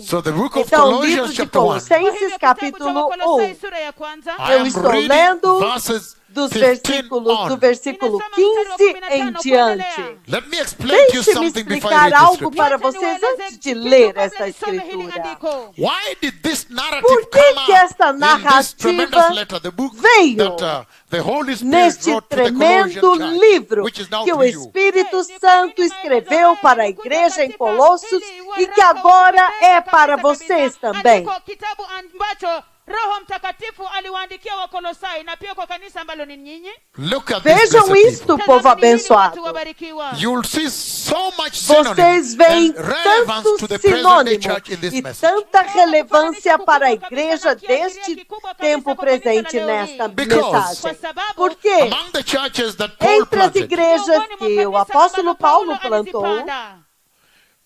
So the book of Então, o livro Colossians de chapter 1. Colossenses, capítulo 1. I Eu am estou reading lendo verses do 15 versículo 15 em diante. Let me explain to you Deixe-me something before I explicar read this algo scripture. para vocês antes de ler esta escritura. Why did this narrative Por que come que out esta in this tremendous narrativa letter, the book veio that the Holy Spirit neste wrote to the tremendo Colossian church, livro which is now que o to you? Espírito Santo escreveu para a igreja em Colossos e que agora é para vocês também? Roho Mtakatifu aliwaandikia Wakolosai na pia kwa kanisa ambalo ni nyinyi. Look at this, Vejam blessed isto, people. povo abençoado. You'll see so much Vocês synonym veem and relevance to the tanto present day sinônimo church in this e message. tanta relevância para a igreja deste tempo presente nesta mensagem. Por quê? Among the churches that Paul Entre as planted, igrejas que o apóstolo Paulo plantou,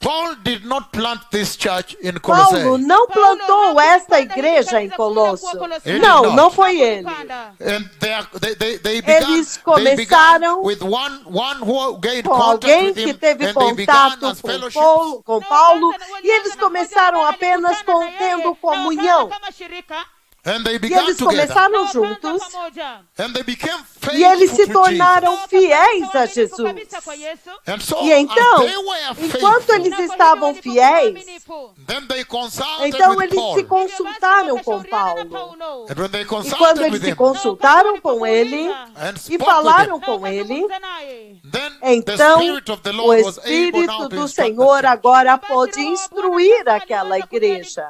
Paul did not plant this church in Paulo Colossae. não plantou esta igreja em Colosso. Ele Não, não. não foi ele. And they began, Eles começaram with one who gained com contact alguém with que him, teve and they began contato as fellowships. com Paulo, e eles começaram apenas tendo comunhão. And they E began eles together. começaram juntos, And they became e eles se faithful to tornaram Jesus. fiéis a Jesus. And so, E então, as they were enquanto faithful, eles estavam fiéis, then they consulted então with eles Paul. se consultaram com Paulo. And when they E quando consulted eles with se him, consultaram com ele and e spoke falaram with him, com ele, then the então Spirit of the o Lord was able now Espírito to do instruct the Senhor church. agora pôde instruir aquela igreja.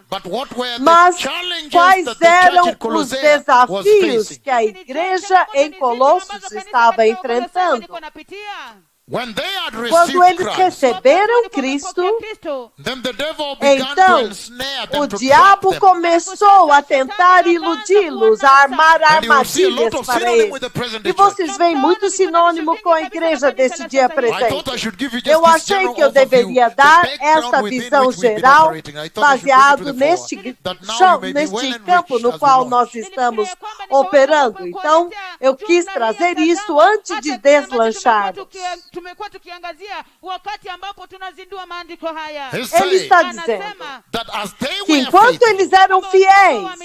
But what were the Mas challenges quais that the church eram in os Colossae was desafios facing? que a igreja em Colossos estava enfrentando? When they had Quando received eles Christ, receberam Cristo, then the devil began to então ensnare them, o to trap diabo them. começou a tentar iludi-los, a armar And you will see a lot armadilhas of para synonym eles. with the present day E vocês veem muito sinônimo com a igreja desse dia I thought I presente. should give you just Eu this achei general que eu overview, deveria the dar background esta within visão which we've been geral, operating. I thought I should bring it baseado to the neste fore, that now chão, you may be well neste enriched campo as no we qual launch. nós estamos operando. Então, eu quis trazer isso antes de deslancharmos. He's Ele saying está dizendo that as they que were enquanto faithful eles eram fiéis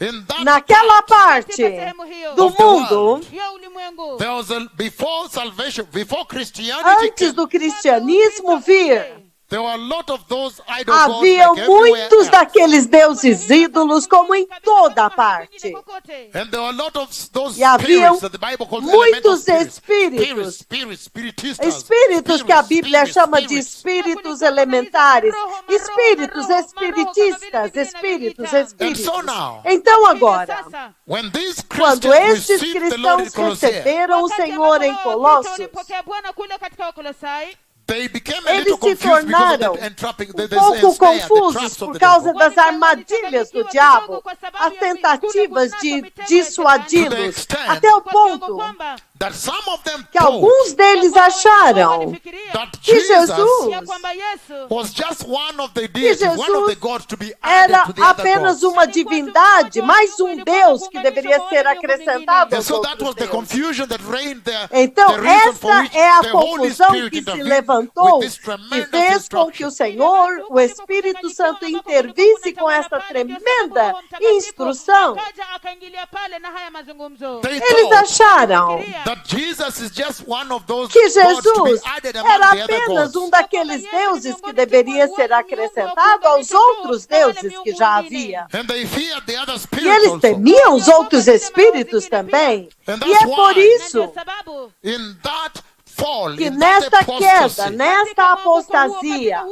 in that naquela parte do of the mundo, world, there was before salvation, before Christianity antes came, do cristianismo vir, there were a lot of those idol gods haviam like everywhere muitos else. daqueles deuses ídolos como em toda parte. And there were a lot of those E haviam spirits that the Bible calls elemental muitos spirits. espíritos, Spiritistas, espíritos que a Bíblia spirits, chama de spirits. espíritos elementares, espíritos espiritistas, espíritos. And so now, Então agora, when these quando Christians estes received the Lord in cristãos Colossae, receberam o Senhor em Colossos, they became a eles little se confused because of tornaram that entrapping, pouco confusos por causa das armadilhas do diabo, as tentativas de dissuadi-los, até o ponto that some of them que thought alguns deles acharam that que Jesus Jesus was just one of the deities, Jesus one of the gods to be added era to the other apenas gods. uma divindade, mais um Deus que deveria ser acrescentado And aos so that was outros the deuses. confusion that reigned there. Então, the reason for essa which é a the Holy confusão Spirit que se intervened levantou with this e tremendous fez com que o instruction. Senhor, o Espírito Santo, intervisse com essa tremenda instrução. They Eles thought acharam that Jesus is just one of those que gods to be Jesus added among era the other apenas gods. um daqueles deuses que deveria ser acrescentado aos outros deuses que já havia. And they feared the other E spirits eles also. temiam os outros espíritos também. E é por isso In that fall, que in that nesta queda, apostasy, nesta apostasia,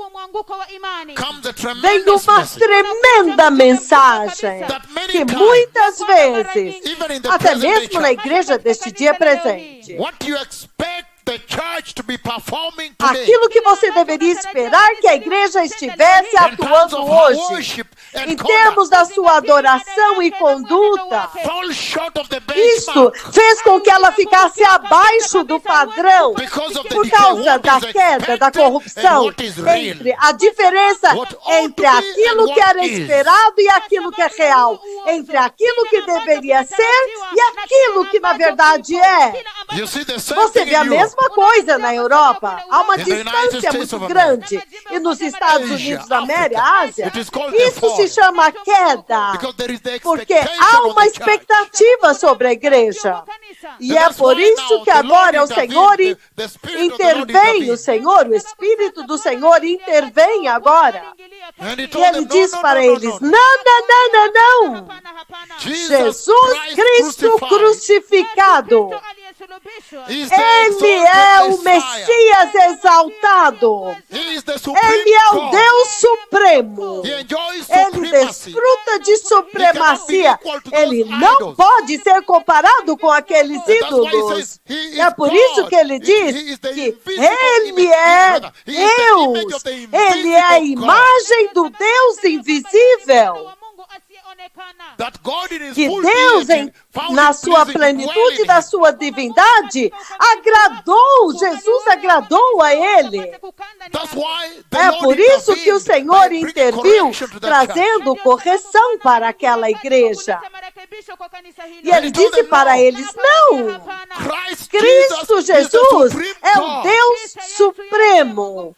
comes a vem tremendous uma message tremenda mensagem que muitas vezes, even in the até present day mesmo na church, igreja deste dia presente, what you expect the church to be performing today aquilo que você deveria esperar que a igreja estivesse in terms atuando of her hoje, worship and em termos conduct da sua adoração e conduta, fall short of the isto benchmark fez com que ela ficasse abaixo do padrão because of the por decay. causa What da is queda, da expected corrupção, and what is real. entre a diferença What ought entre to be aquilo and que era what is. esperado e aquilo que é real, entre aquilo que deveria ser e aquilo que na verdade é. You see the same Você thing vê a in Europe. mesma coisa na Europa. Há uma In the United distância States muito of grande. E nos Estados Asia, Unidos da América, Ásia, It is called the isso fall. se chama queda. Because there is the Porque expectation há of uma the church. expectativa sobre a igreja. E And é that's por why isso now que the agora Lord o Senhor intervened, the Spirit of the Lord intervém, o intervened. Senhor, o Espírito do Senhor intervém agora. And he E told ele them, diz no, para no, no, eles, no. não. Jesus Cristo crucificado. He is the Ele é o exalted Messiah. Messias exaltado. He is the supreme Ele é o God. Deus supremo. He enjoys Ele supremacy. desfruta de supremacia. Ele não pode ser comparado com aqueles ídolos. É por isso que ele diz que ele é Deus. Ele é a imagem do Deus invisível. That God in his Que full Deus, deity found na it sua pleasing to plenitude dwell in da him. sua divindade, Jesus agradou a ele. That's why the É Lord por isso que o intervened Senhor by bringing interviu, correction to that church. trazendo correção para aquela igreja. E ele disse para eles, não, Cristo Jesus é o Deus supremo.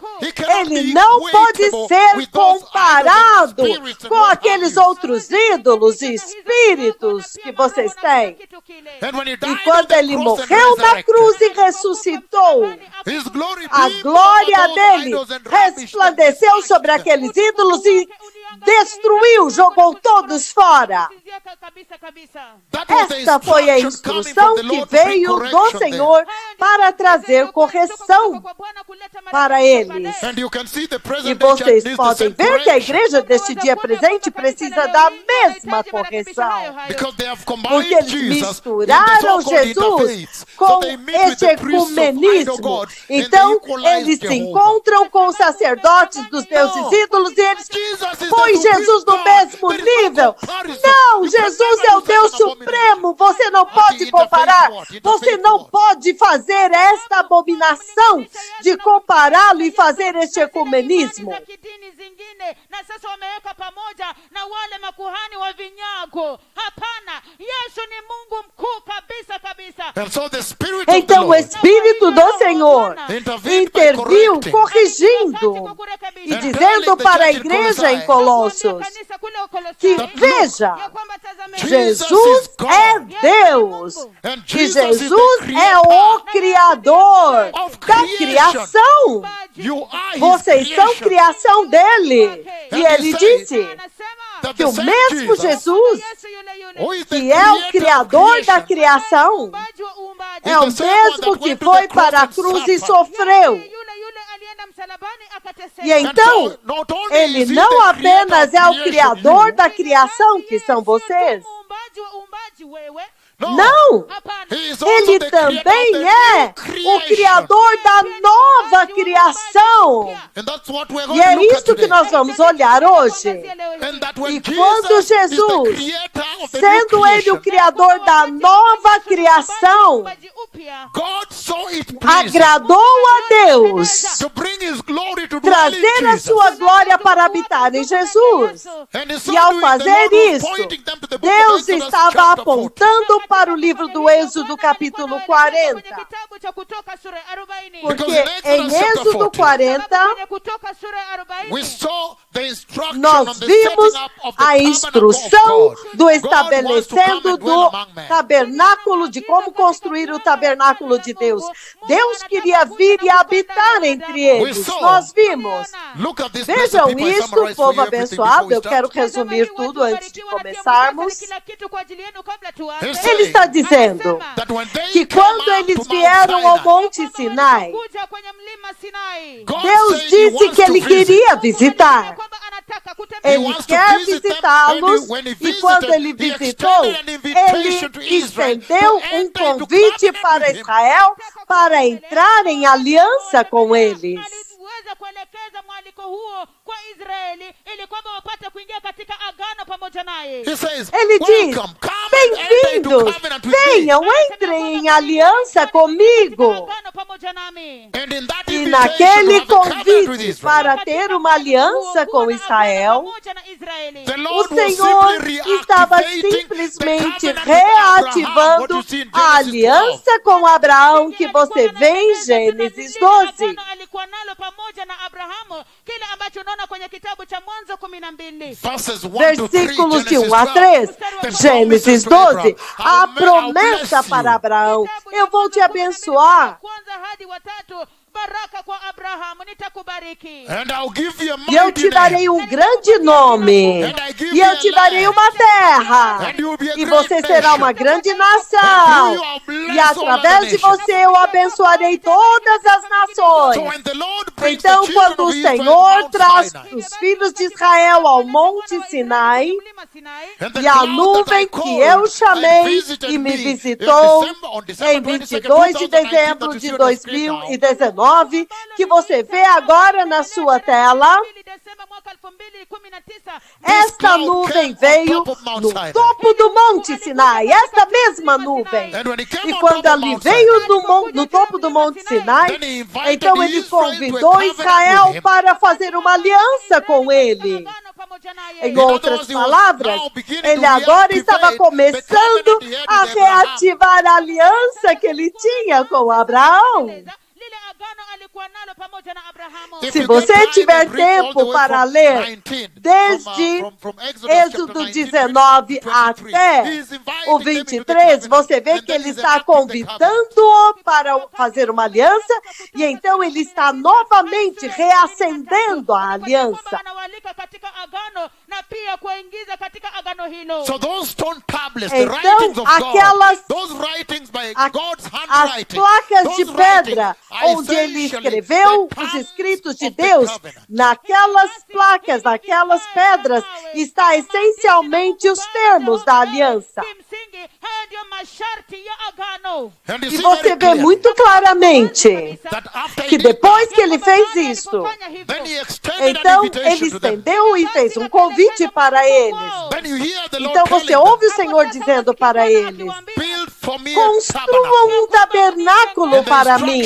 Ele não pode ser comparado com aqueles outros ídolos e espíritos que vocês têm. E quando ele morreu na cruz e ressuscitou, a glória dele resplandeceu sobre aqueles ídolos e destruiu, jogou todos fora. Esta foi a instrução que veio do Senhor para trazer correção para eles. E vocês podem ver que a igreja deste dia presente precisa da mesma correção. Porque eles misturaram Jesus com este ecumenismo. Então, eles se encontram com os sacerdotes dos deuses ídolos e eles põem Jesus no mesmo nível. Não, Jesus é o Deus Supremo. Você não pode comparar. Você não pode fazer esta abominação de compará-lo e fazer este ecumenismo. Então o Espírito do Senhor interviu corrigindo e dizendo para a igreja em Colossos que, veja, Jesus é Deus e Jesus é o Criador da criação. Vocês são criação dele. E ele disse que o mesmo Jesus, que é o Criador da criação, é o mesmo que foi para a cruz e sofreu. E então, ele não apenas é o Criador da criação, que são vocês. Não! Ele também é o Criador da nova criação. E é isso que nós vamos olhar hoje. E quando Jesus, sendo Ele o Criador da nova criação, agradou a Deus trazer a sua glória para habitar em Jesus. E ao fazer isso, Deus estava apontando para o livro do Êxodo, capítulo 40. Porque em Êxodo 40, nós vimos a instrução do estabelecendo do tabernáculo, de como construir o tabernáculo de Deus. Deus queria vir e habitar entre eles. Nós vimos. Vejam isso, povo abençoado. Eu quero resumir tudo antes de começarmos. Ele está dizendo que quando eles vieram ao Monte Sinai, Deus disse que Ele queria visitar. Ele quer visitá-los e quando Ele visitou, Ele estendeu um convite para Israel para entrar em aliança com eles. Ele diz, bem-vindos, venham, entrem em aliança comigo. E naquele convite para ter uma aliança com Israel, o Senhor estava simplesmente reativando a aliança com Abraão que você vê em Gênesis 12. Versículos de 1 a 3, Gênesis 12, a promessa para Abraão: eu vou te abençoar. E eu te darei um grande nome. E eu te darei uma terra. E você será uma grande nação. E através de você eu abençoarei todas as nações. Então, quando o Senhor traz os filhos de Israel ao Monte Sinai, e a nuvem que eu chamei e me visitou em 22 de dezembro de 2019, que você vê agora na sua tela, esta nuvem veio no topo do Monte Sinai, esta mesma nuvem. E quando ele veio no topo do Monte Sinai, então ele convidou Israel para fazer uma aliança com ele. Em outras palavras, ele agora estava começando a reativar a aliança que ele tinha com Abraão. Se você tiver tempo para ler desde Êxodo 19 até o 23, você vê que ele está convidando-o para fazer uma aliança, e então ele está novamente reacendendo a aliança. Então, as placas de pedra onde ele escreveu os escritos de Deus, naquelas placas, naquelas pedras, está essencialmente os termos da aliança. E você vê muito claramente que depois que ele fez isso, então ele estendeu e fez um convite para eles. Então você ouve o Senhor dizendo para eles: construam um tabernáculo para mim.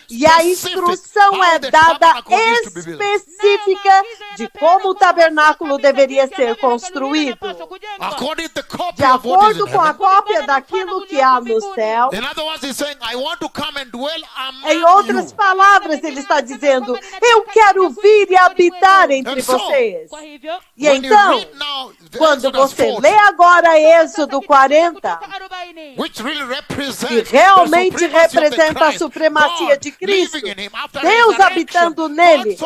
E a instrução é dada específica de como o tabernáculo deveria ser construído, de acordo com a cópia daquilo que há no céu. Em outras palavras, ele está dizendo: eu quero vir e habitar entre vocês. E então, quando você lê agora Êxodo 40, que realmente representa a supremacia de Cristo, Deus habitando nele,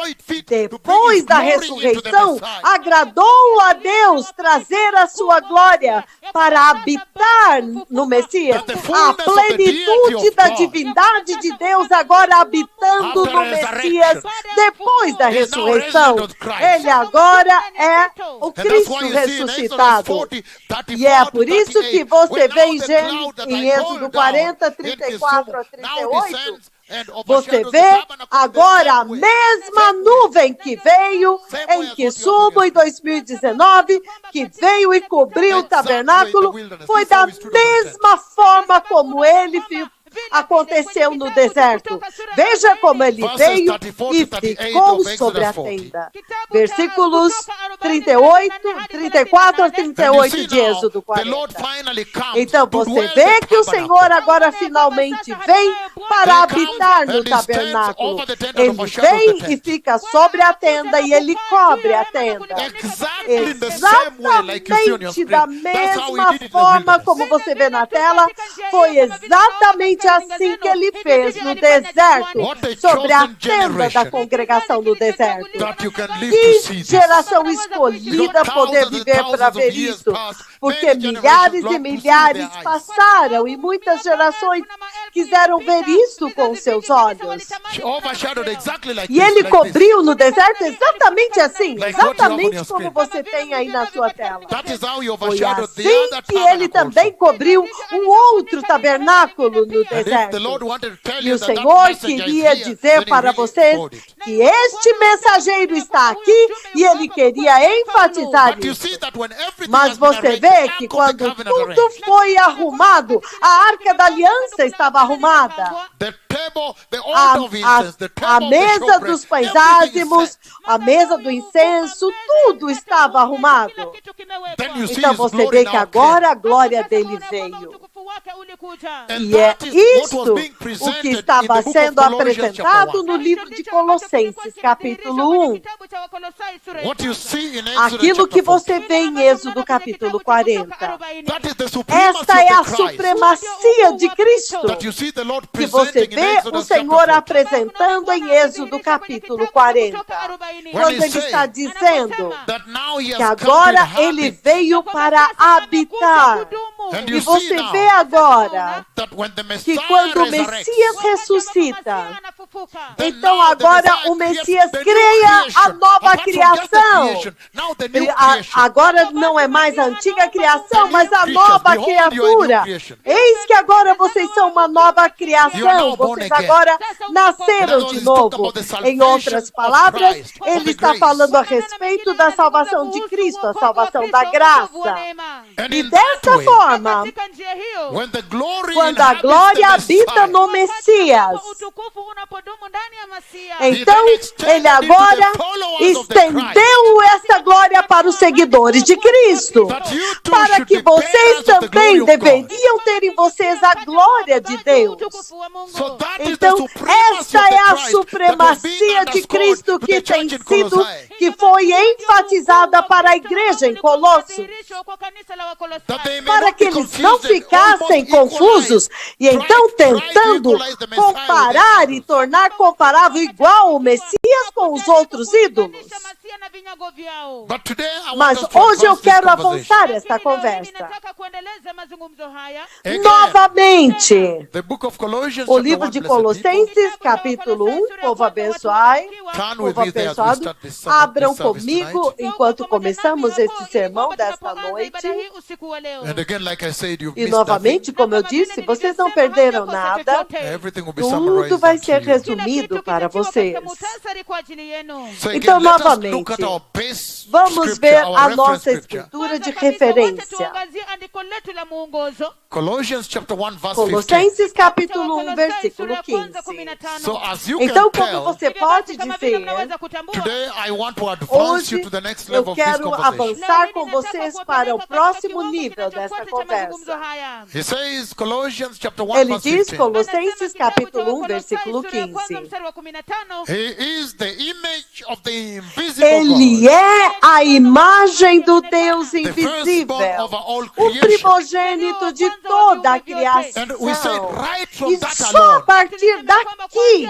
depois da ressurreição, agradou a Deus trazer a sua glória para habitar no Messias. A plenitude da divindade de Deus agora habitando no Messias depois da ressurreição. Ele agora é o Cristo ressuscitado. E é por isso que você vê em Êxodo 40, 34 a 38, você vê agora a mesma nuvem que veio em Kisumu em 2019, que veio e cobriu o tabernáculo, foi da mesma forma como ele aconteceu no deserto. Veja como ele veio e ficou sobre a tenda. Versículos 34 a 38 de Êxodo 40. Então você vê que o Senhor agora finalmente vem para habitar no tabernáculo. Ele vem e fica sobre a tenda e ele cobre a tenda. Exatamente da mesma forma como você vê na tela, foi exatamente assim que ele fez no deserto, sobre a tenda da congregação no deserto. Que geração escolhida poder viver para ver isso, porque milhares e milhares passaram e muitas gerações quiseram ver isso com seus olhos. She overshadowed exactly like E this, ele like this. cobriu no deserto exatamente assim, Like what you have on exatamente your como screen. você tem aí na sua tela. That is how you Foi overshadowed the assim other que ele tabernacle também also. cobriu um outro tabernáculo no And if the deserto. Lord wanted to tell E you o that that Senhor messenger is queria here, dizer then he para really vocês told it. que este mensageiro está aqui e ele queria enfatizar But you isso. see that when everything Mas has been você arranged, vê the que Ark of the quando Covenant tudo arranged, foi arrumado, a Arca da Aliança estava arrumada. the table, the A, altar of incense, the a table of the mesa showbread, dos pães everything is ázimos, set. a mesa do incenso, tudo estava arrumado. Then you see Então his você glory vê que now agora a came. glória dele veio. And E é that is what was isso being o presented que in the estava book of sendo Colossians chapter apresentado 1. no livro de Colossenses, capítulo 1. What you see in Exodus Aquilo que chapter 4. você vê em Êxodo capítulo 40. That is the supremacy Esta é a of the Christ. supremacia de Cristo That you see the Lord que você presenting in vê o Exodus Senhor chapter 4. apresentando em Êxodo capítulo 40. Quando ele está dizendo That now he que has come to agora inhabit. ele veio para habitar. And E you see você now vê agora that when the que Messiah quando o resurrects, Messias ressuscita, then então now the agora Messiah o Messias creates the new cria a creation. nova Apart from just the criação. creation, now the new A- creation. Agora não é mais a antiga criação, mas a creatures. nova Behold, you are a new criatura. creation. Eis que agora vocês são uma nova You are criação. now born Vocês again. agora In nasceram other de words, talk novo. about the Em salvation outras of palavras, Christ, of ele the está grace. falando a respeito da salvação de Cristo, a salvação da graça. And E in that dessa way, forma, when the glory quando a inhabits glória the habita Messiah, no Messias, então then extended ele it to agora the followers of the estendeu essa glória para os seguidores de Cristo, that you too para should que be bearers vocês of the glory também of God. deveriam ter em vocês a glória de Deus. So that is the Então, supremacy esta of the é a Christ that was being supremacia de underscored Cristo to que the tem church in sido, Colossae. que foi enfatizada para a igreja em Colossos, That they may para not que be eles confused não and ficassem almost equalized. confusos e então Try to tentando equalize the Messiah with comparar the e tornar comparável igual o Messias com os outros ídolos. But today I want Mas us to hoje eu advance this quero conversation. avançar esta conversa. Again, Novamente, the book of Colossians, o chapter livro 1, de blessed people. Capítulo capítulo 1, povo abençoai, Turn with povo me there as we abençoado, start this abram this service comigo tonight. enquanto começamos este sermão desta noite. And again, like I said, you've E missed nothing. novamente, como eu disse, vocês não perderam nada. Everything will be Tudo summarized vai unto ser you. resumido para vocês. So again, Então, let us novamente, look at our base vamos scripture, ver our a reference nossa scripture. escritura de referência. Colossians chapter 1, verse 15. Colossenses capítulo 1, versículo 15. So as you Então, can como tell, você pode dizer, today I want to advance hoje you to the next eu level of this quero conversation. avançar com vocês para o próximo nível dessa conversa. He says, Colossians chapter 1, Ele verse diz, 15. Colossenses capítulo 1, versículo 15. He is the image of the invisible Ele God, é a imagem do Deus the firstborn invisível, over all o creation. primogênito de toda a And we said criação. right from E that só a alone, partir daqui,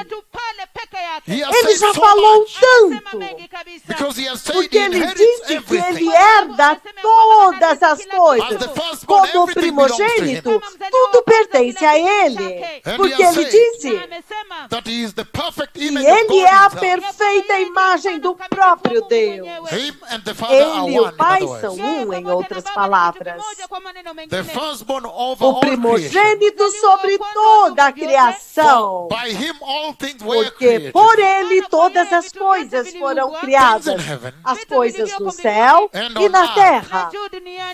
he has ele said já so falou much, tanto, because he has said porque he ele inherits disse que everything. ele herda todas as coisas. As the firstborn, Como everything belongs to primogênito, him. tudo pertence a ele. And Porque he has ele said disse that he is the perfect que image of ele é a God himself. perfeita imagem do próprio Deus. Him and the Father are Ele e one, o in Pai other são words. em outras palavras. The firstborn over O all creation. primogênito sobre toda a criação. By him all things were Porque created. por ele todas as coisas foram criadas, as coisas no céu e na terra,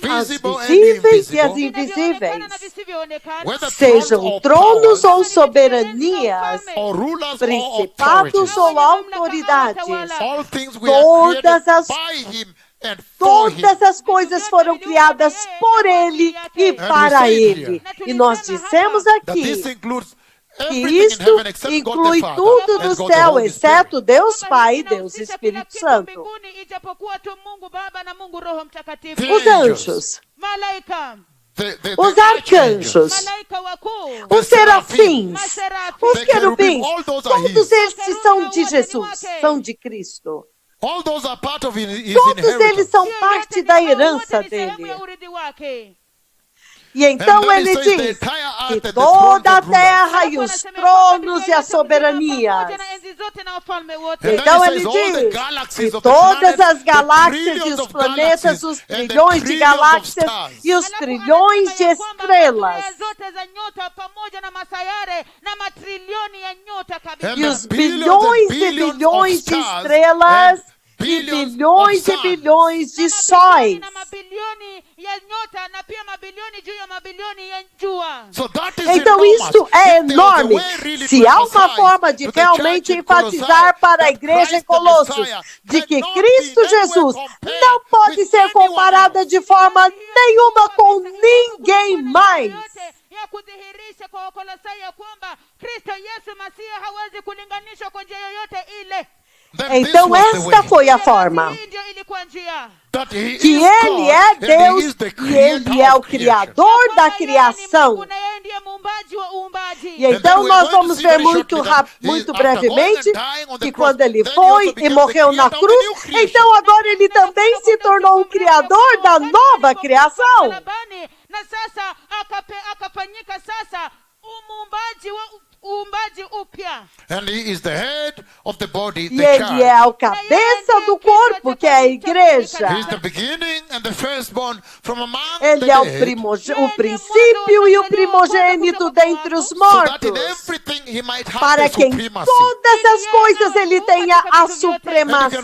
as Visible and visíveis e as invisible. invisíveis, Whether sejam or tronos powers, ou soberanias, or rulers or principados authorities. ou autoridades. All things were Todas created as- by him and for him. Todas as coisas foram criadas por ele e para ele. E nós dissemos That this aqui includes que everything in isto heaven except God the inclui Father tudo and do God the céu, Holy exceto Spirit. Deus Pai e Deus Espírito Santo. Os anjos, os arcanjos, os serafins, os querubins, todos esses são de Jesus, são de Cristo. All those are part of his Todos eles inheritance. são parte da herança dele. E então ele diz que toda a terra e os tronos e as soberanias. Então ele diz que todas as galáxias e os planetas, os trilhões de galáxias e os trilhões de estrelas. E os bilhões e bilhões de estrelas e bilhões e bilhões de sóis. Então isso é enorme. Se há uma forma de realmente enfatizar para a igreja em Colossos de que Cristo Jesus não pode ser comparada de forma nenhuma com ninguém mais. Kudhihirisha kwa Wakolosai ya kwamba Kristo Yesu Masihi hawezi kulinganishwa kwa njia yoyote ile. Então esta foi a forma. Que Ele é Deus e Ele é o Criador da criação. E então nós vamos ver muito brevemente que quando Ele foi e morreu na cruz, então agora Ele também se tornou o Criador da nova criação. And he is the head of the body, e Ele é o cabeça do corpo, que é a igreja. Ele é o princípio e o primogênito dentre os mortos, para que em todas as coisas Ele tenha a supremacia.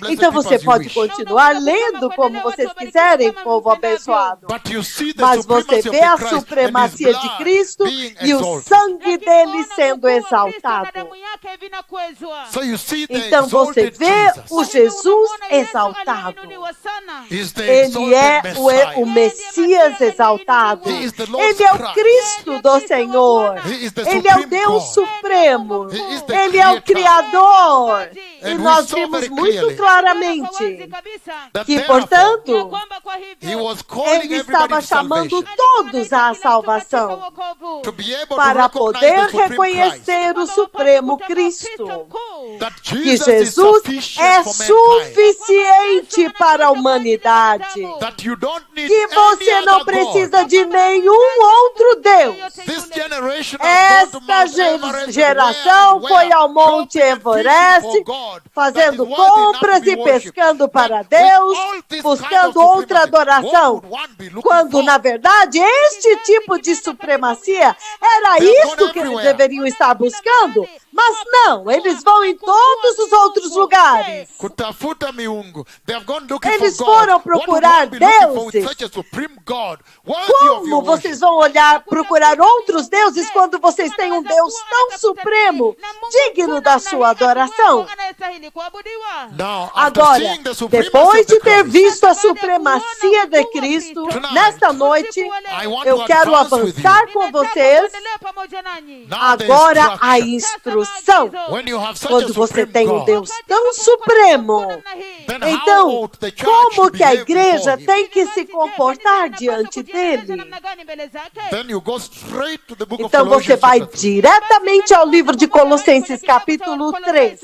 Então você pode continuar lendo como vocês quiserem, povo abençoado. Mas você vê a supremacia de Cristo e o sangue dele sendo exaltado. Então você vê o Jesus exaltado. Ele é o Messias exaltado. Ele é o Cristo do Senhor. Ele é o Deus Supremo. Ele é o Criador. E nós vimos muito claramente que, portanto, Ele estava chamando todos à salvação para poder reconhecer o Supremo Cristo, que Jesus é suficiente para a humanidade, que você não precisa de nenhum outro Deus. Esta geração foi ao Monte Everest, fazendo compras e pescando para Deus, buscando outra adoração, quando na verdade este tipo de supremacia era isso que eles deveriam estar buscando. Mas não, eles vão em todos os outros lugares. Eles foram procurar deuses. Como vocês vão procurar outros deuses quando vocês têm um Deus tão supremo, digno da sua adoração? Agora, depois de ter visto a supremacia de Cristo, nesta noite, eu quero avançar com vocês agora a instrução. Quando você tem um Deus tão supremo, então, como que a igreja tem que se comportar diante dele? Então você vai diretamente ao livro de Colossenses capítulo 3.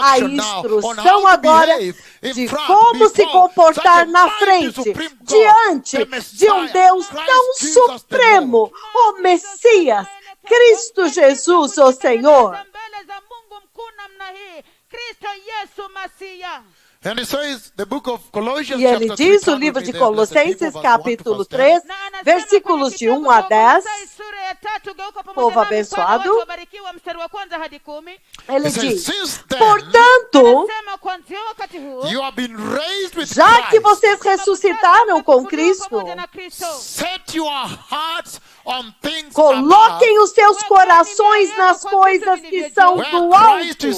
A instrução agora de como se comportar na frente, diante de um Deus tão supremo, o Messias, Cristo Jesus, o Senhor. E ele diz, o livro de Colossenses, capítulo 3, versículos de 1 a 10, povo abençoado, ele diz, portanto, já que vocês ressuscitaram com Cristo, coloquem os seus corações nas coisas que são do alto,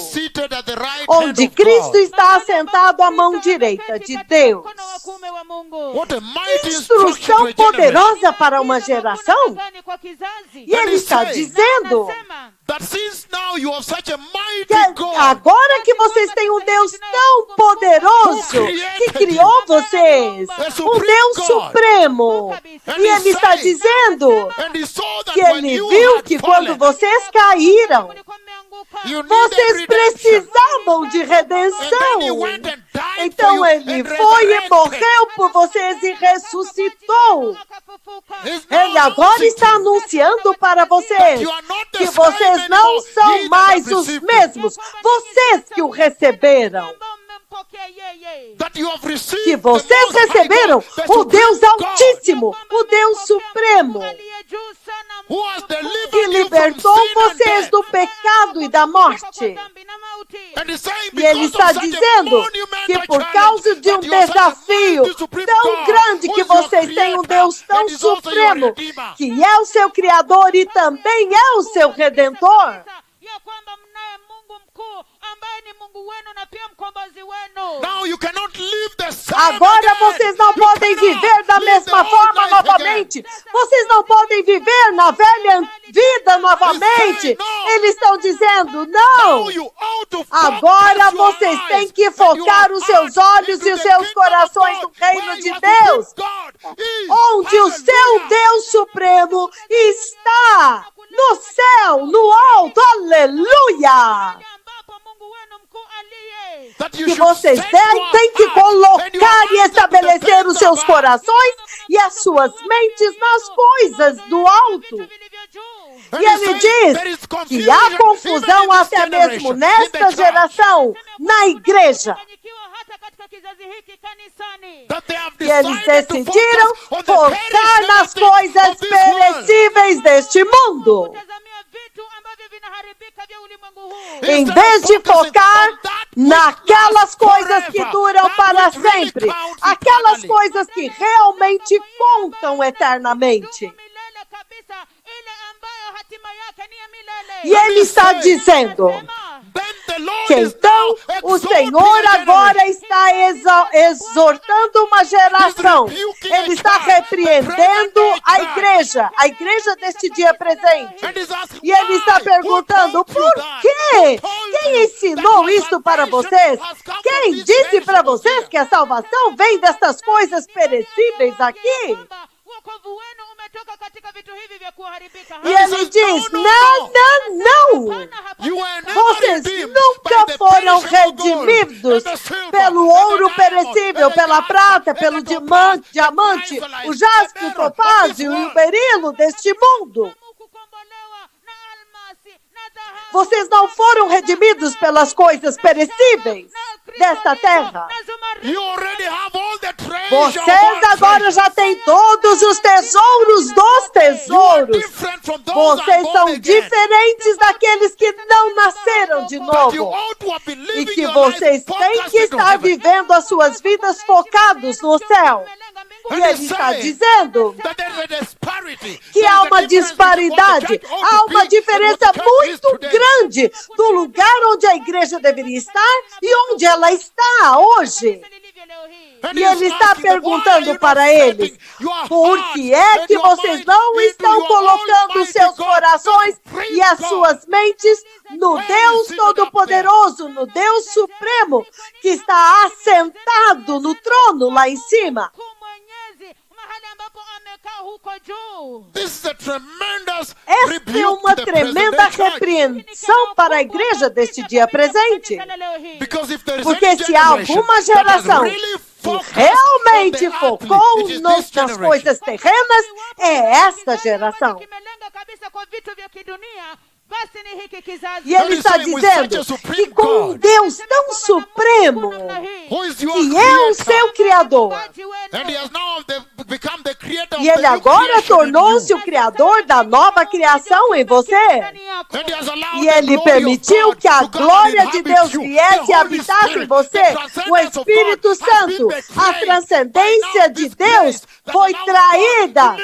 onde Cristo está assentado à mão direita de Deus. Instrução poderosa para uma geração. E ele está dizendo que agora que vocês têm um Deus tão poderoso que criou vocês, um Deus supremo, e ele está dizendo que ele viu que quando vocês caíram, vocês precisavam de redenção. Então ele foi e morreu por vocês e ressuscitou. Ele agora está anunciando para vocês que vocês não são mais os mesmos. Vocês que o receberam. Que vocês receberam o Deus Altíssimo, o Deus Supremo, que libertou vocês do pecado e da morte. E ele está dizendo que por causa de um desafio tão grande que vocês têm um Deus tão supremo, que é o seu Criador e também é o seu Redentor. Agora vocês não podem viver da mesma forma novamente. Vocês não podem viver na velha vida novamente. Eles estão dizendo, não. Agora vocês têm que focar os seus olhos e os seus corações no reino de Deus, onde o seu Deus Supremo está no céu, no alto. Aleluia! Que vocês têm que colocar e estabelecer os seus corações e as suas mentes nas coisas do alto. E ele diz que há confusão até mesmo nesta geração, na igreja. E eles decidiram focar nas coisas perecíveis deste mundo, em vez de focar naquelas coisas que duram para sempre, aquelas coisas que realmente contam eternamente. E ele está dizendo que então o Senhor agora está exortando uma geração. Ele está repreendendo a igreja deste dia presente. E ele está perguntando, por quê? Quem ensinou isso para vocês? Quem disse para vocês que a salvação vem destas coisas perecíveis aqui? E ele diz, não. Vocês nunca foram redimidos pelo ouro perecível, pela prata, pelo diamante, o jaspe, o topázio e o berilo deste mundo. Vocês não foram redimidos pelas coisas perecíveis desta terra. Vocês agora já têm todos os tesouros dos tesouros. Vocês são diferentes daqueles que não nasceram de novo. E que vocês têm que estar vivendo as suas vidas focados no céu. E ele está dizendo que há uma disparidade, há uma diferença muito grande do lugar onde a igreja deveria estar e onde ela está hoje. E ele está perguntando para eles, por que é que vocês não estão colocando os seus corações e as suas mentes no Deus Todo-Poderoso, no Deus Supremo, que está assentado no trono lá em cima? Esta é uma tremenda repreensão para a igreja deste dia presente. Porque se há alguma geração que realmente focou nas coisas terrenas, é esta geração. E ele está dizendo que com um Deus tão supremo, que é o seu Criador, e ele agora tornou-se o Criador da nova criação em você, e ele permitiu que a glória de Deus viesse e habitasse em você, o Espírito Santo, a transcendência de Deus foi traída.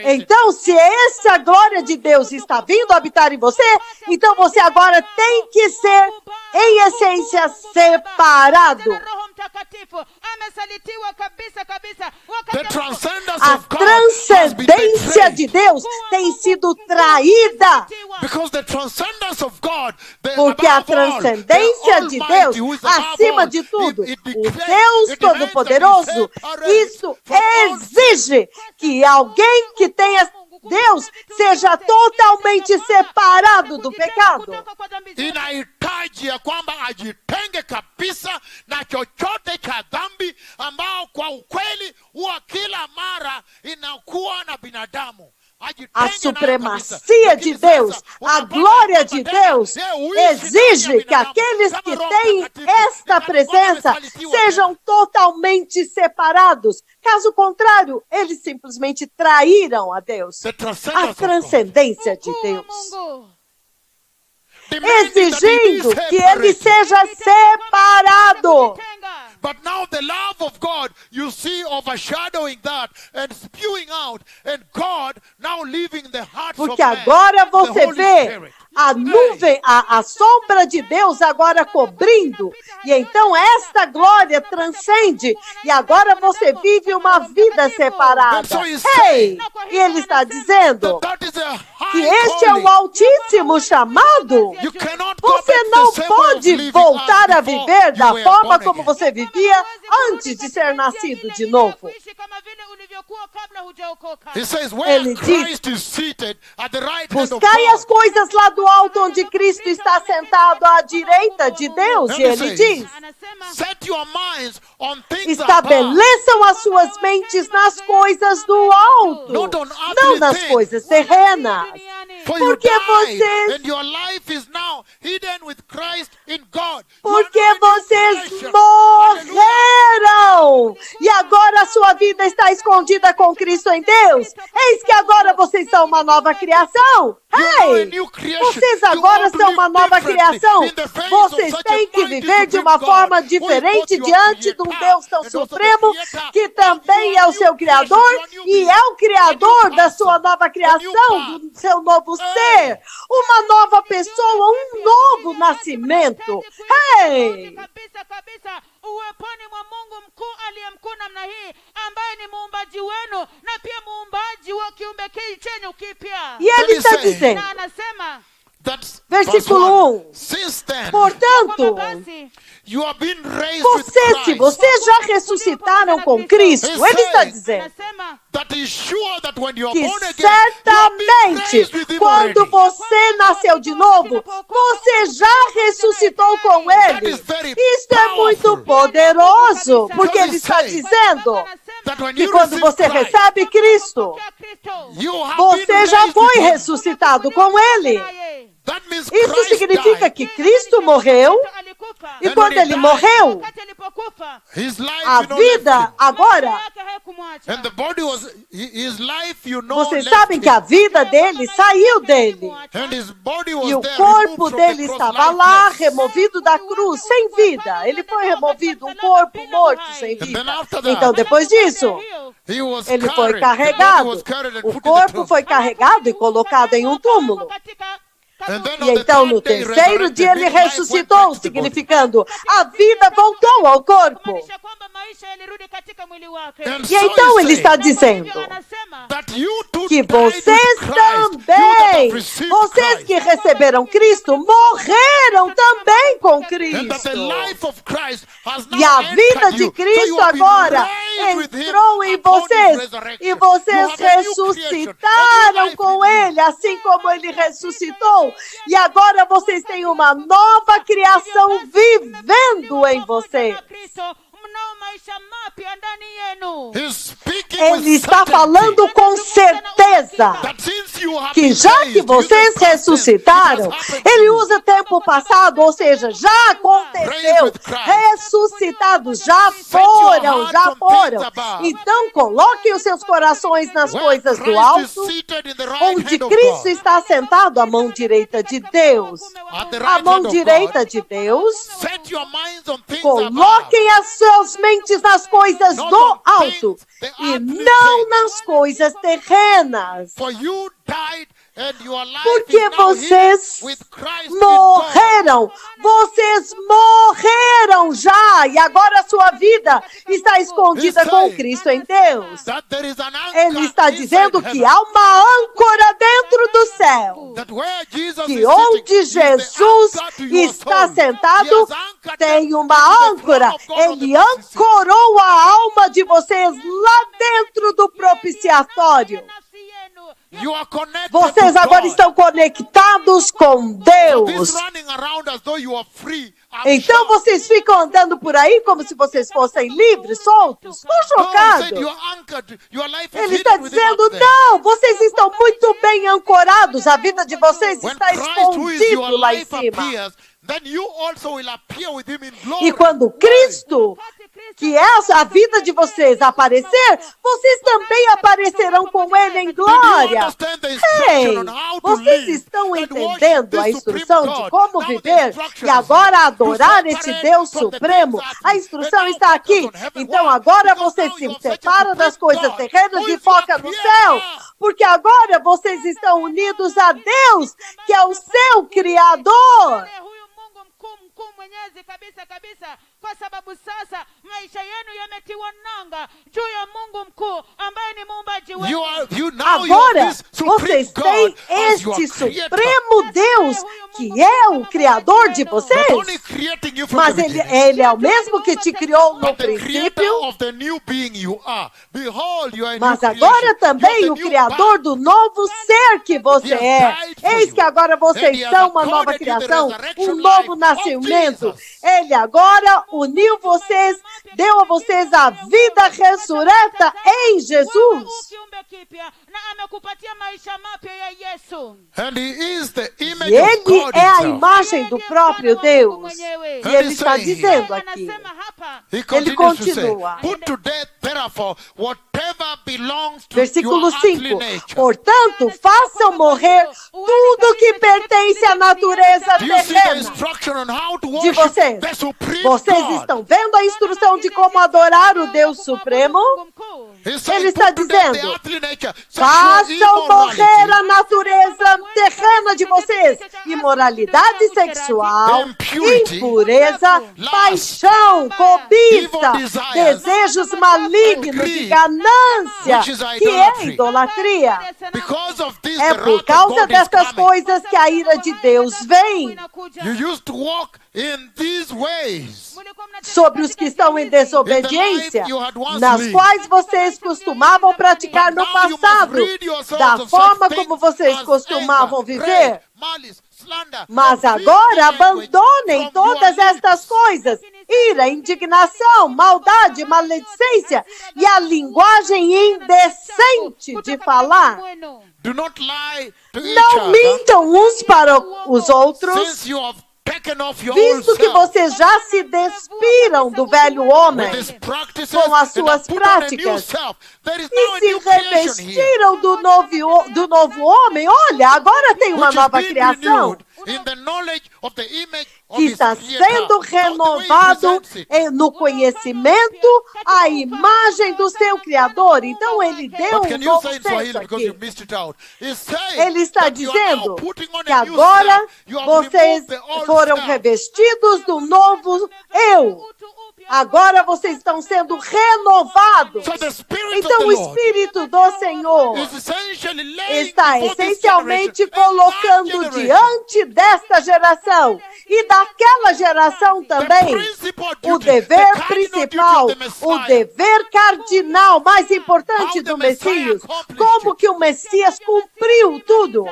Então, se essa glória de Deus está vindo habitar em você, então você agora tem que ser, em essência, separado. A transcendência de Deus tem sido traída. Porque a transcendência de Deus, acima de tudo, o Deus Todo-Poderoso, isso exige que alguém que tenha Deus seja totalmente separado do pecado. Inahitaji ya kwamba ajitenge kabisa na chochote cha dhambi ambao kwa ukweli huwa kila mara inakuwa na binadamu. A supremacia de Deus, a glória de Deus, exige que aqueles que têm esta presença sejam totalmente separados. Caso contrário, eles simplesmente traíram a Deus. A transcendência de Deus. Exigindo que ele seja separado. But now the love of God, you see, overshadowing that and spewing out, and God now leaving the hearts of Porque man, agora você the Holy vê Spirit. a nuvem, a sombra de Deus agora cobrindo. E então esta glória transcende. E agora você vive uma vida separada. Ei! E ele está dizendo que este é o altíssimo chamado. Você não pode voltar a viver da forma como você vivia antes de ser nascido de novo. Ele diz: buscai as coisas lá do alto onde Cristo está sentado à direita de Deus. E ele diz: estabeleçam as suas mentes nas coisas do alto, não nas coisas terrenas. Porque vocês morreram e agora a sua vida está escondida com Cristo em Deus. Eis que agora vocês são uma nova criação. Ei, vocês agora são uma nova criação. Vocês têm que viver de uma forma diferente diante de um Deus tão supremo, que também é o seu Criador e é o Criador da sua nova criação, do seu novo ser, uma nova pessoa, um novo nascimento. Ei! Uweponi mwa Mungu mkuu aliye mkuu namna hii, ambaye ni muumbaji wenu na pia muumbaji wa kiumbe chenye kipya. E ele está dizendo, versículo 1, portanto, vocês já ressuscitaram com Cristo. Ele está dizendo que certamente, quando você nasceu de novo, você já ressuscitou com Ele. Isto é muito poderoso, porque Ele está dizendo que quando você recebe Cristo, você já foi ressuscitado com Ele. Isso significa que Cristo morreu, e quando Ele morreu, a vida agora, vocês sabem que a vida dele saiu dele, e o corpo dele estava lá, removido da cruz, sem vida. Ele foi removido, um corpo morto, sem vida. Então, depois disso, ele foi carregado, o corpo foi carregado e colocado em um túmulo. E então no terceiro dia ele ressuscitou, significando a vida voltou ao corpo. E então ele está dizendo que vocês também, vocês que receberam Cristo, morreram também com Cristo. E a vida de Cristo agora entrou em vocês, e vocês ressuscitaram com Ele, assim como Ele ressuscitou. E agora vocês têm uma nova criação vivendo em vocês. Ele está falando com certeza que já que vocês ressuscitaram, ele usa tempo passado, ou seja, já aconteceu, ressuscitados, já foram. Então coloquem os seus corações nas coisas do alto, onde Cristo está sentado à mão direita de Deus. A mão direita de Deus, coloquem as suas mentes nas coisas do alto e não nas coisas terrenas. Porque vocês morreram já, e agora a sua vida está escondida com Cristo em Deus. Ele está dizendo que há uma âncora dentro do céu, que onde Jesus está sentado tem uma âncora. Ele ancorou a alma de vocês lá dentro do propiciatório. You are connected Vocês to agora God. estão conectados com Deus. This running around as though you are free. I'm Então shocked. vocês ficam andando por aí como se vocês fossem livres, soltos. Estou No, he said chocado. you are anchored. Your life is Ele hidden está within dizendo, up there. não, vocês estão muito bem ancorados. A vida de vocês When está Christ, who is your escondido lá em life, cima. appears, then you also will appear with him in glory. E quando Cristo, que é a vida de vocês, aparecer, vocês também aparecerão com Ele em Did you glória. understand the instruction Ei, on how to vocês live estão and entendendo worship a this instrução supreme de God? como Now the viver instruction e is agora to adorar esse separate Deus from the supremo? things A earthly. instrução And now está focus aqui. on heaven. Então Why? agora Because você now se you are such a separa das supreme coisas God. terrenas Who e is foca your no creator? céu. Porque agora vocês estão unidos a Deus, que é o seu Criador. Huyu Mungu mkuu mwenyezi kabisa kabisa, kwa sababu sasa maisha yenu yametiwa nanga juu ya Mungu mkuu ambaye ni muumbaji wenu. Agora vocês têm este supremo Deus, que é o Criador de vocês. Mas ele é o mesmo que te criou no princípio. Mas agora também o Criador do novo ser que você é. Eis que agora vocês são uma nova criação, um novo nascimento. Ele agora uniu vocês, deu a vocês a vida ressurreta em Jesus. E Ele é a imagem do próprio Deus. E Ele está dizendo aqui. Ele continua. Versículo 5. Portanto, façam morrer tudo que pertence à natureza terrena de vocês. Vocês estão vendo a instrução de como adorar o Deus Supremo? Ele está dizendo, façam morrer a natureza terrena de vocês. Imoralidade sexual, impureza, paixão, cobiça, desejos malignos e ganância, que é idolatria. É por causa dessas coisas que a ira de Deus vem sobre os que estão em desobediência, nas quais vocês costumavam praticar no passado, da forma como vocês costumavam viver. Mas agora abandonem todas estas coisas: ira, indignação, maldade, maledicência e a linguagem indecente de falar. Não mintam uns para os outros, visto que vocês já se despiram do velho homem com as suas práticas e se revestiram do novo homem. Olha, agora tem uma nova criação que está sendo renovado no conhecimento, a imagem do seu Criador. Então ele deu um novo senso aqui. Ele está dizendo que agora vocês foram revestidos do novo eu. Agora vocês estão sendo renovados. Então o Espírito do Senhor está essencialmente colocando diante desta geração e daquela geração também o dever principal, o dever cardinal mais importante do Messias. Como que o Messias cumpriu tudo?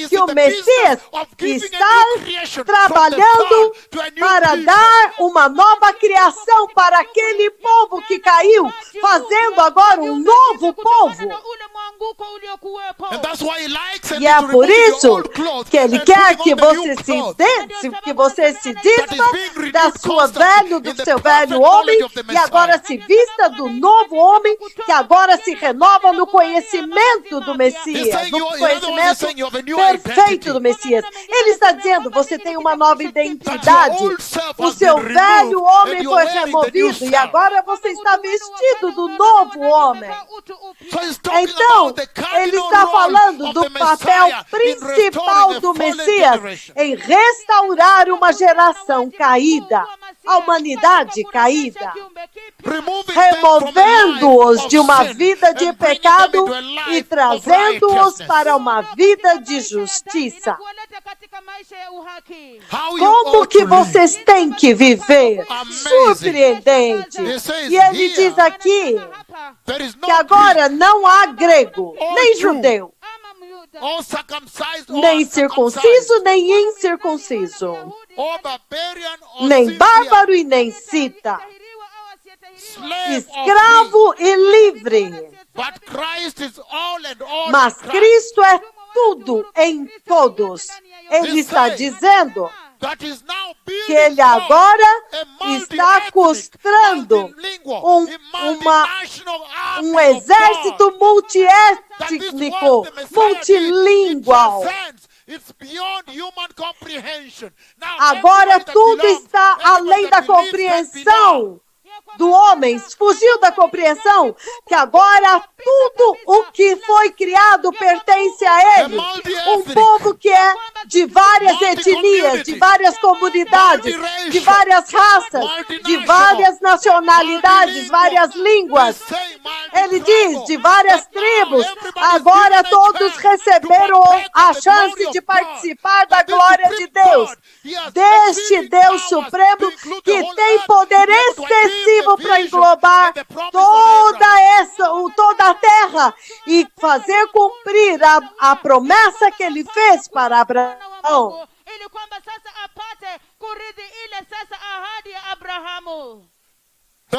Que o Messias está trabalhando para dar uma nova criação para aquele povo que caiu, fazendo agora um novo povo. E é por isso que ele quer que você se despa do seu velho homem e agora se vista do novo homem, que agora se renova no conhecimento do Messias, no conhecimento perfeito do Messias. Ele está dizendo, você tem uma nova identidade. O seu velho homem foi removido e agora você está vestido do novo homem. Então, ele está falando do papel principal do Messias em restaurar uma geração caída, a humanidade caída, removendo-os de uma vida de pecado e trazendo-os para uma vida de justiça. Como que vocês têm que viver? Surpreendente. E ele diz aqui que agora não há grego, nem judeu, nem circunciso, nem incircunciso, nem bárbaro e nem cita, escravo e livre. Mas Cristo é tudo em todos. Ele está dizendo que ele agora está construindo um exército multiétnico, multilingual. Agora tudo está além da compreensão do homem, fugiu da compreensão, que agora tudo o que foi criado pertence a ele. Um povo que é de várias etnias, de várias comunidades, de várias raças, de várias nacionalidades, várias línguas. Ele diz, de várias tribos, agora todos receberam a chance de participar da glória de Deus, deste Deus Supremo que tem poder excessivo para englobar toda a terra e fazer cumprir a promessa que ele fez para Abraão.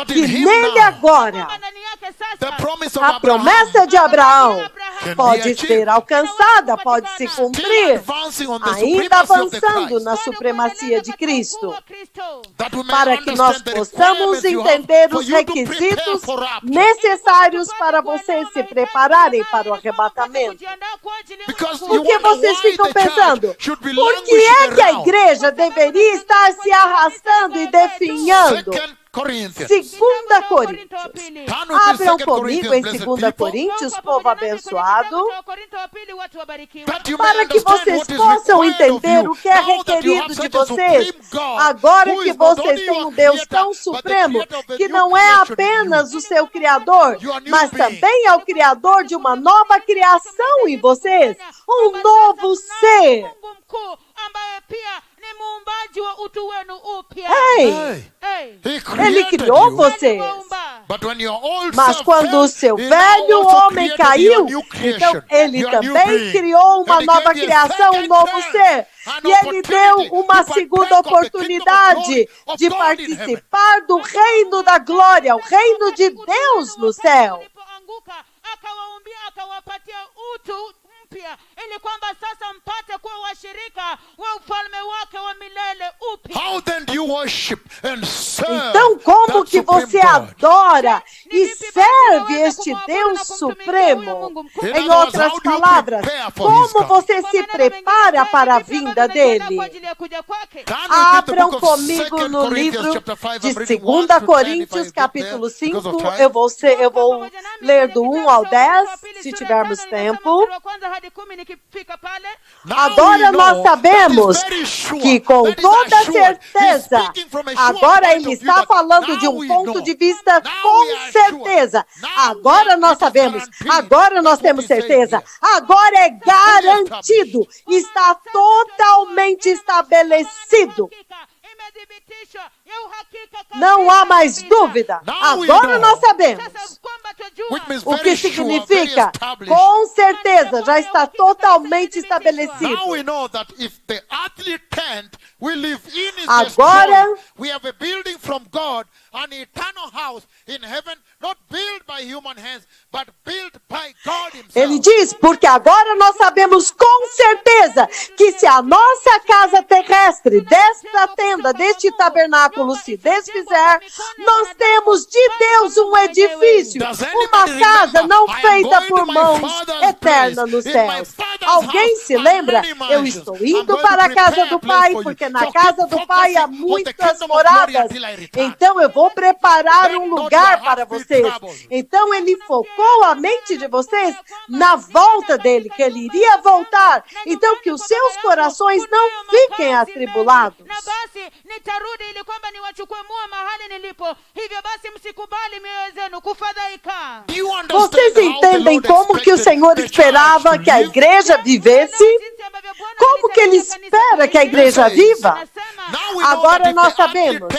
Que nele agora a promessa de Abraão pode ser alcançada, pode se cumprir, ainda avançando na supremacia de Cristo, para que nós possamos entender os requisitos necessários para vocês se prepararem para o arrebatamento. Porque vocês ficam pensando, por que é que a igreja deveria estar se arrastando e definhando? 2 Coríntios. Abram comigo em 2 Coríntios, povo abençoado, para que vocês possam entender o que é requerido de vocês, agora que vocês têm um Deus tão supremo, que não é apenas o seu Criador, mas também é o Criador de uma nova criação em vocês, um novo ser. Ele criou vocês. Mas quando o seu velho homem caiu, então ele também criou uma nova criação, um novo ser. E ele deu uma segunda oportunidade de participar do reino da glória, o reino de Deus no céu. Ili kwamba sasa mpate kuwa washirika wa ufalme wake wa milele upya. How then do you worship and serve? Então como que você adora e serve este Deus supremo? Em outras palavras, como você se prepara para a vinda dele? Abram comigo no livro de 2 Coríntios, capítulo 5. Eu vou ler do 1 ao 10, se tivermos tempo. Agora nós sabemos que com toda certeza, agora ele está falando de um ponto de vista com certeza. Agora nós sabemos, agora nós temos certeza, agora é garantido, está totalmente estabelecido. Não há mais dúvida. Agora nós sabemos. O que significa? Com certeza, já está totalmente estabelecido. Agora, ele diz, porque agora nós sabemos com certeza que se a nossa casa terrestre desta tenda, deste tabernáculo se desfizer, nós temos de Deus um edifício, uma casa não feita por mãos, eterna nos céus. Alguém se lembra? Eu estou indo para a casa do Pai, porque na casa do Pai há muitas moradas. Então eu vou preparar um lugar para vocês. Então ele focou a mente de vocês na volta dele, que ele iria voltar. Então que os seus corações não fiquem atribulados. Vocês entendem como que o Senhor esperava que a igreja vivesse? Como que ele espera que a igreja viva? Agora nós sabemos.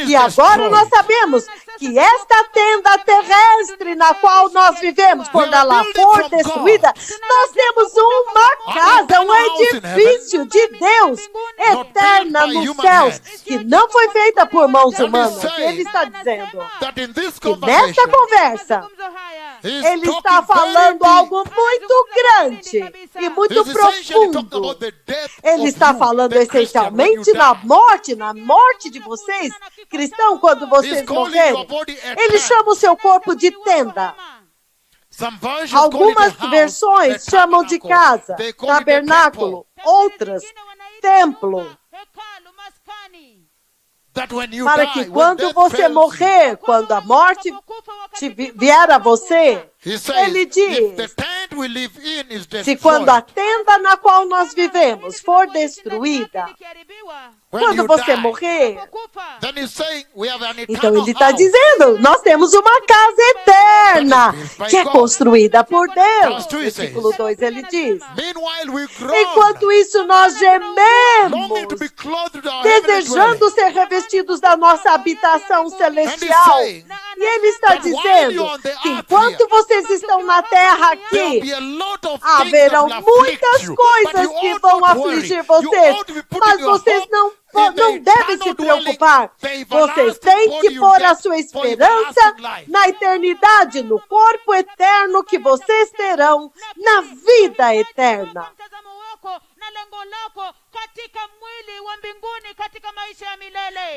E agora nós sabemos que esta tenda terrestre na qual nós vivemos, quando ela for destruída, nós temos uma casa, um edifício de Deus eterna nos céus, que não foi feita por mãos humanas. Ele está dizendo que nesta conversa, ele está falando algo muito grande e muito profundo. Ele está falando essencialmente na morte de vocês, cristãos, quando vocês morrerem. Ele chama o seu corpo de tenda. Algumas versões chamam de casa, tabernáculo, outras, templo. Para que quando você morrer, quando a morte vier a você, ele diz, se quando a tenda na qual nós vivemos for destruída, quando você morrer, então ele está dizendo, nós temos uma casa eterna, que é construída por Deus. Versículo 2 ele diz, enquanto isso nós gememos, desejando ser revestidos da nossa habitação celestial. E ele está dizendo que enquanto vocês estão na terra aqui, haverão muitas coisas que vão afligir vocês, mas vocês não devem se preocupar. Vocês têm que pôr a sua esperança na eternidade, no corpo eterno que vocês terão na vida eterna.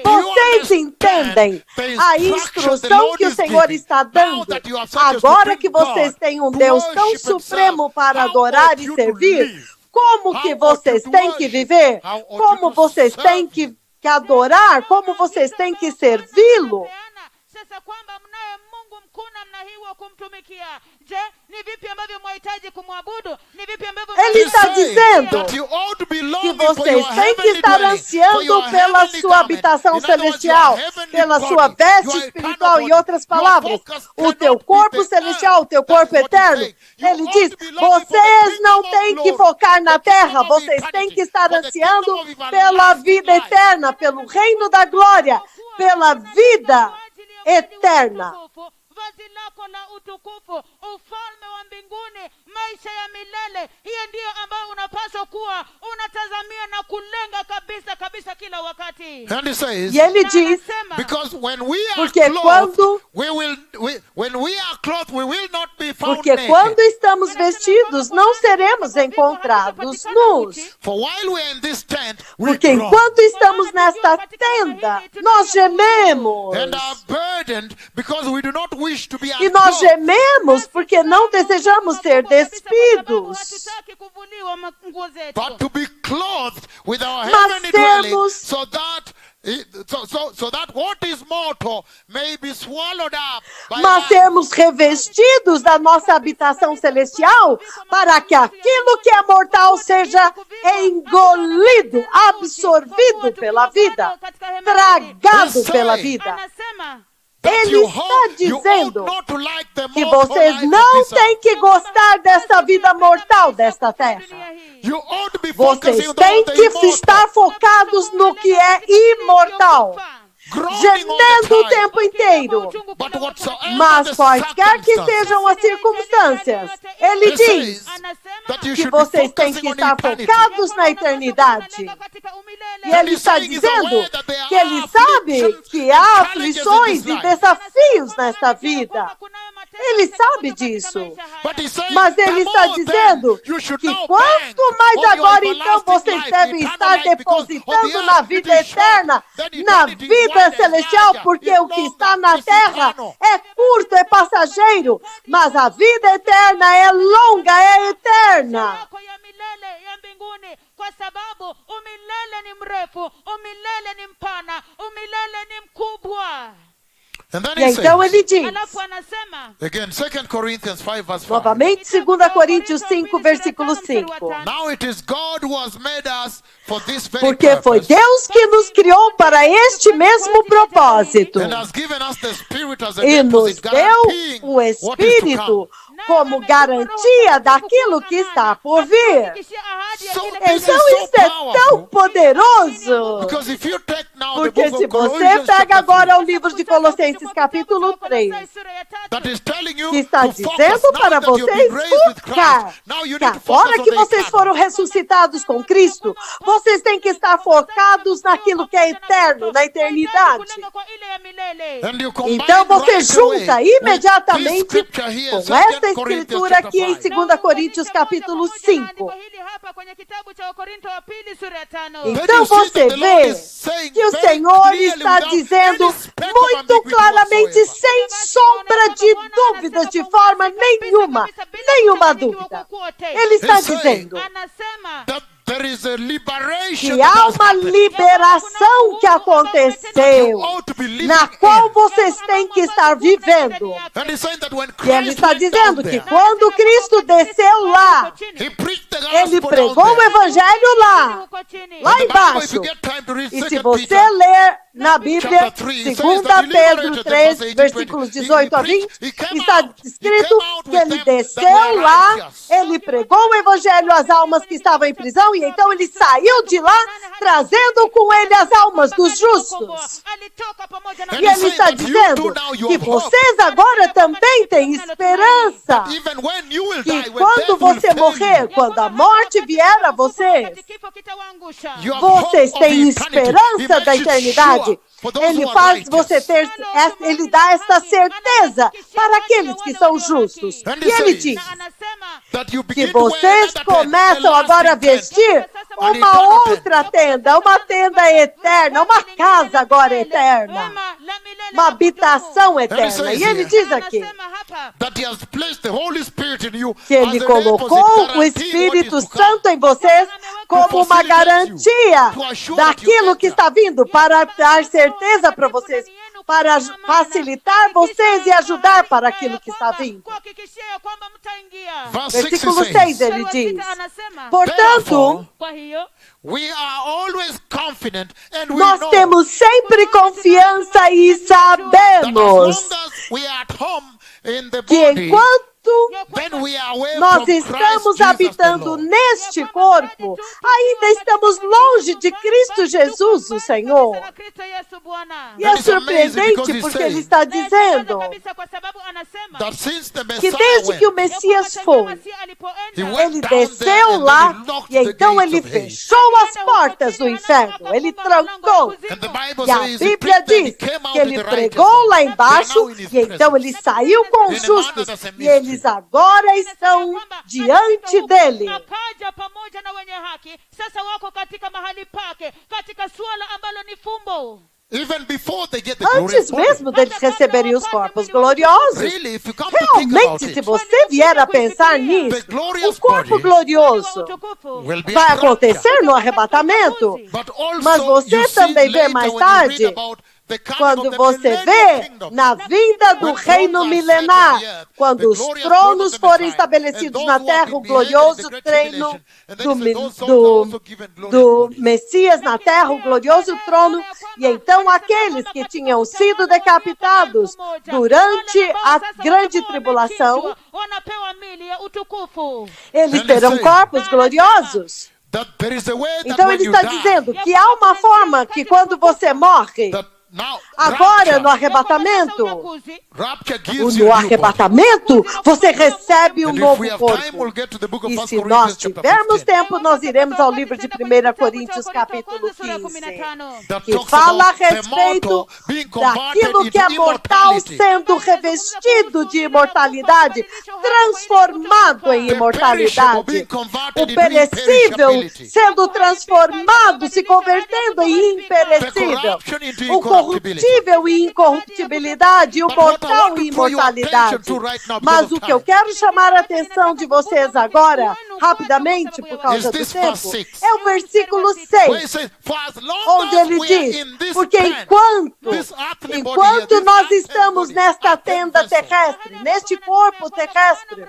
Vocês entendem a instrução que o Senhor está dando? Agora que vocês têm um Deus tão supremo para adorar e servir, como que vocês têm que viver? Como vocês têm que adorar? Como vocês têm que servi-lo? Ele está dizendo que vocês têm que estar ansiando pela sua habitação celestial, pela sua veste espiritual. Em outras palavras, o teu corpo celestial, o teu corpo eterno. Ele diz, vocês não têm que focar na terra, vocês têm que estar ansiando pela vida eterna, pelo reino da glória, pela vida eterna. Vazi lako la utukufu, ufalme wa mbinguni, maisha ya milele. Hiyo ndiyo ambayo unapaswa kuwa unatazamia na kulenga kabisa kila wakati. And he says, e ele diz, because when we are porque clothed, when we are clothed, we will not be found porque naked. Quando estamos vestidos, não seremos encontrados nus. For while we are in this tent, we Porque enquanto estamos nesta tenda, nós gememos. And are burdened because we do not wish to be E nós gememos porque não desejamos ser despidos. But to be clothed with our heavenly dwelling, so that what is mortal may be swallowed up by Mas sermos revestidos da nossa habitação celestial para que aquilo que é mortal seja engolido, absorvido pela vida, tragado pela vida. Ele está dizendo que vocês não têm que gostar dessa vida mortal, desta terra. Vocês têm que estar focados no que é imortal, gemendo o tempo inteiro. Mas quaisquer que sejam as circunstâncias, ele diz que vocês têm que estar focados na eternidade. E ele está dizendo que ele sabe que há aflições e desafios nesta vida. Ele sabe disso. Mas ele está dizendo que quanto mais agora então vocês devem estar depositando na vida eterna, na vida celestial, porque o que está na terra é curto, é passageiro, mas a vida eterna é longa, é eterna. Kwa sababu umilele ni mrefu, umilele ni mpana, umilele ni mkubwa. E então ele diz, again, 2 Corinthians 5, verse 5. Novamente, 2 Coríntios 5, versículo 5. Now it is God who has made us for this very Porque foi purpose, Deus que nos criou para este mesmo propósito. and has given us the Spirit as a E nos deposit, deu guaranteeing o what is to come. Espírito como garantia daquilo que está por vir. Então isso é tão poderoso. Porque se você pega agora o livro de Colossenses capítulo 3, que está dizendo para vocês focar, que agora que vocês foram ressuscitados com Cristo, vocês têm que estar focados naquilo que é eterno, na eternidade. Então você junta imediatamente com esta escritura aqui em 2 Coríntios capítulo 5. Então você vê que o Senhor está dizendo muito claramente, sem sombra de dúvidas, de forma nenhuma dúvida. Ele está dizendo que há uma liberação que aconteceu, na qual vocês têm que estar vivendo. E ele está dizendo que quando Cristo desceu lá, ele pregou o evangelho lá embaixo. E se você ler na Bíblia, 2 Pedro 3, versículos 18 a 20, está escrito que ele desceu lá, ele pregou o evangelho às almas que estavam em prisão, e então ele saiu de lá, trazendo com ele as almas dos justos. E ele está dizendo que vocês agora também têm esperança, que quando você morrer, quando a morte vier a vocês, vocês têm esperança da eternidade. Ele faz você ter, ele dá essa certeza para aqueles que são justos. E ele diz que vocês começam agora a vestir uma outra tenda, uma tenda eterna, uma casa agora eterna, uma habitação eterna. E ele diz aqui que ele colocou o Espírito Santo em vocês como uma garantia daquilo que está vindo, para dar certeza para vocês, para facilitar vocês e ajudar para aquilo que está vindo. Versículo 6 ele diz: portanto, nós temos sempre confiança e sabemos que enquanto nós estamos habitando neste corpo, ainda estamos longe de Cristo Jesus, o Senhor. E é surpreendente porque ele está dizendo que desde que o Messias foi, ele desceu lá e então ele fechou as portas do inferno, ele trancou. E a Bíblia diz que ele pregou lá embaixo e então ele saiu com os justos e eles agora estão diante dele. Antes mesmo deles receberem os corpos gloriosos. Realmente, se você vier a pensar nisso, o corpo glorioso vai acontecer no arrebatamento. Mas você também vê mais tarde, quando você vê na vinda do reino milenar, quando os tronos forem estabelecidos na terra, o glorioso treino do Messias na terra, o glorioso trono, e então aqueles que tinham sido decapitados durante a grande tribulação, eles terão corpos gloriosos. Então ele está dizendo que há uma forma que quando você morre, agora no arrebatamento, você recebe um novo corpo. E se nós tivermos tempo, nós iremos ao livro de 1 Coríntios capítulo 15, que fala a respeito daquilo que é mortal sendo revestido de imortalidade, transformado em imortalidade. O perecível sendo transformado, se convertendo em imperecível. O corruptível e incorruptibilidade, o mortal e imortalidade. Mas o que eu quero chamar a atenção de vocês agora, rapidamente, por causa do tempo, é o versículo 6, onde ele diz, porque enquanto nós estamos nesta tenda terrestre, neste corpo terrestre,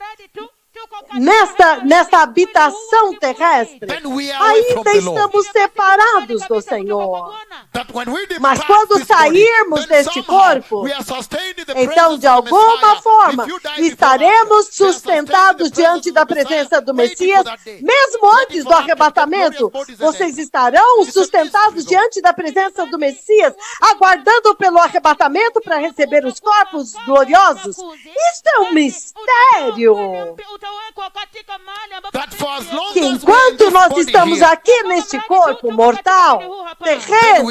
nesta habitação terrestre, ainda estamos separados do Senhor. Mas quando sairmos deste corpo, então, de alguma forma, estaremos sustentados diante da presença do Messias, mesmo antes do arrebatamento. Vocês estarão sustentados diante da presença do Messias, aguardando pelo arrebatamento para receber os corpos gloriosos. Isto é um mistério. Que enquanto nós estamos aqui neste corpo mortal, terreno,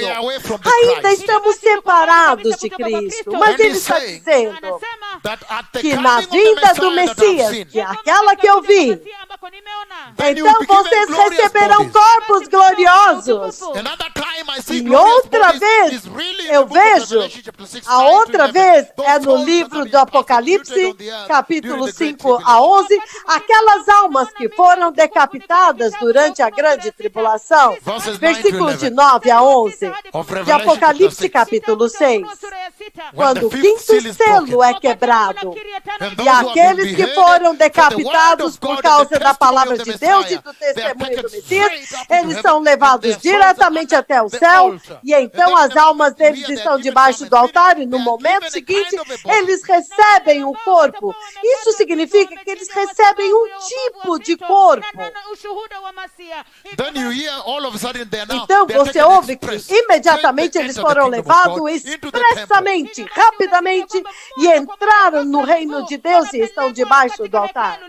ainda estamos separados de Cristo. Mas ele está dizendo que na vinda do Messias, que é aquela que eu vi, então vocês receberão corpos gloriosos. E outra vez, eu vejo, a outra vez é no livro do Apocalipse, capítulo 5 a 11, aquelas almas que foram decapitadas durante a grande tribulação, versículos de 9 a 11, de Apocalipse, capítulo 6. Quando o quinto selo é quebrado, e aqueles que foram decapitados por causa da palavra de Deus e do testemunho do Messias, eles são levados diretamente até o céu, e então as almas deles estão debaixo do altar, e no momento seguinte, eles recebem um corpo. Isso significa que eles recebem um tipo de corpo. Então você ouve que imediatamente eles foram levados expressamente, rapidamente, e entraram no reino de Deus e estão debaixo do altar.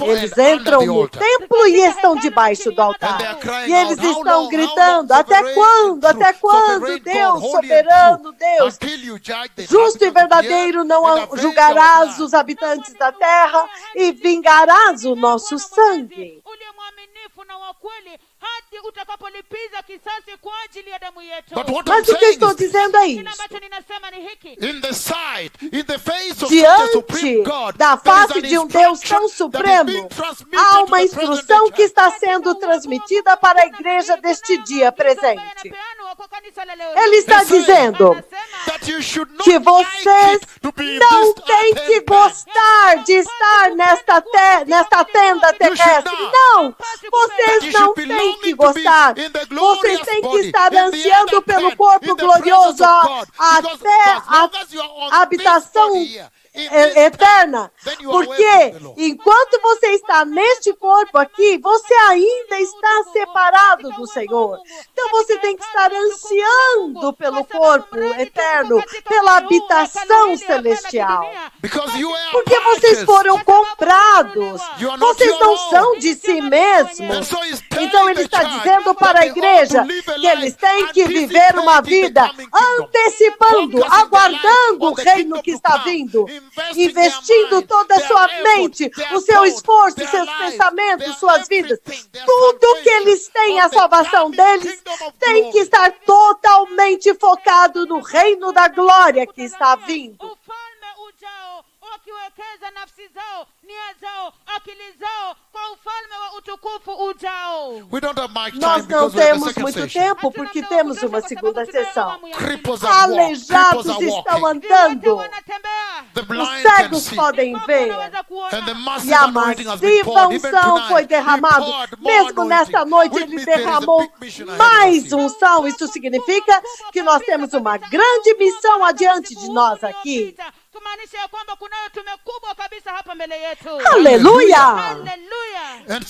Eles entram no templo e estão debaixo do altar. E eles estão gritando: até quando? Até quando, Deus, soberano Deus, justo e verdadeiro, não julgarás os habitantes da terra e vingarás o nosso sangue? Mas o que eu estou dizendo é isso. Diante da face de um Deus tão supremo, há uma instrução que está sendo transmitida para a igreja deste dia presente. Ele está dizendo que vocês não têm que gostar de estar nesta tenda terrestre. Não! Vocês não têm que gostar. Vocês têm que estar ansiando pelo corpo glorioso até a habitação eterna, porque enquanto você está neste corpo aqui, você ainda está separado do Senhor. Então você tem que estar ansiando pelo corpo eterno, pela habitação celestial, porque vocês foram comprados. Vocês não são de si mesmos. Então ele está dizendo para a igreja que eles têm que viver uma vida antecipando, aguardando o reino que está vindo, investindo toda a sua mente, o seu esforço, seus pensamentos, suas vidas. Tudo que eles têm, a salvação deles, tem que estar totalmente focado no reino da glória que está vindo. Wakiwekeza nafsi zao, nia zao, akili zao kwa ufalme wa utukufu ujao. Nós não temos muito tempo porque temos uma segunda sessão. Aleijados estão andando, os cegos podem ver, e a massiva unção foi derramada. Mesmo nesta noite ele derramou mais unção. Isso significa que nós temos uma grande missão adiante de nós aqui. Aleluia!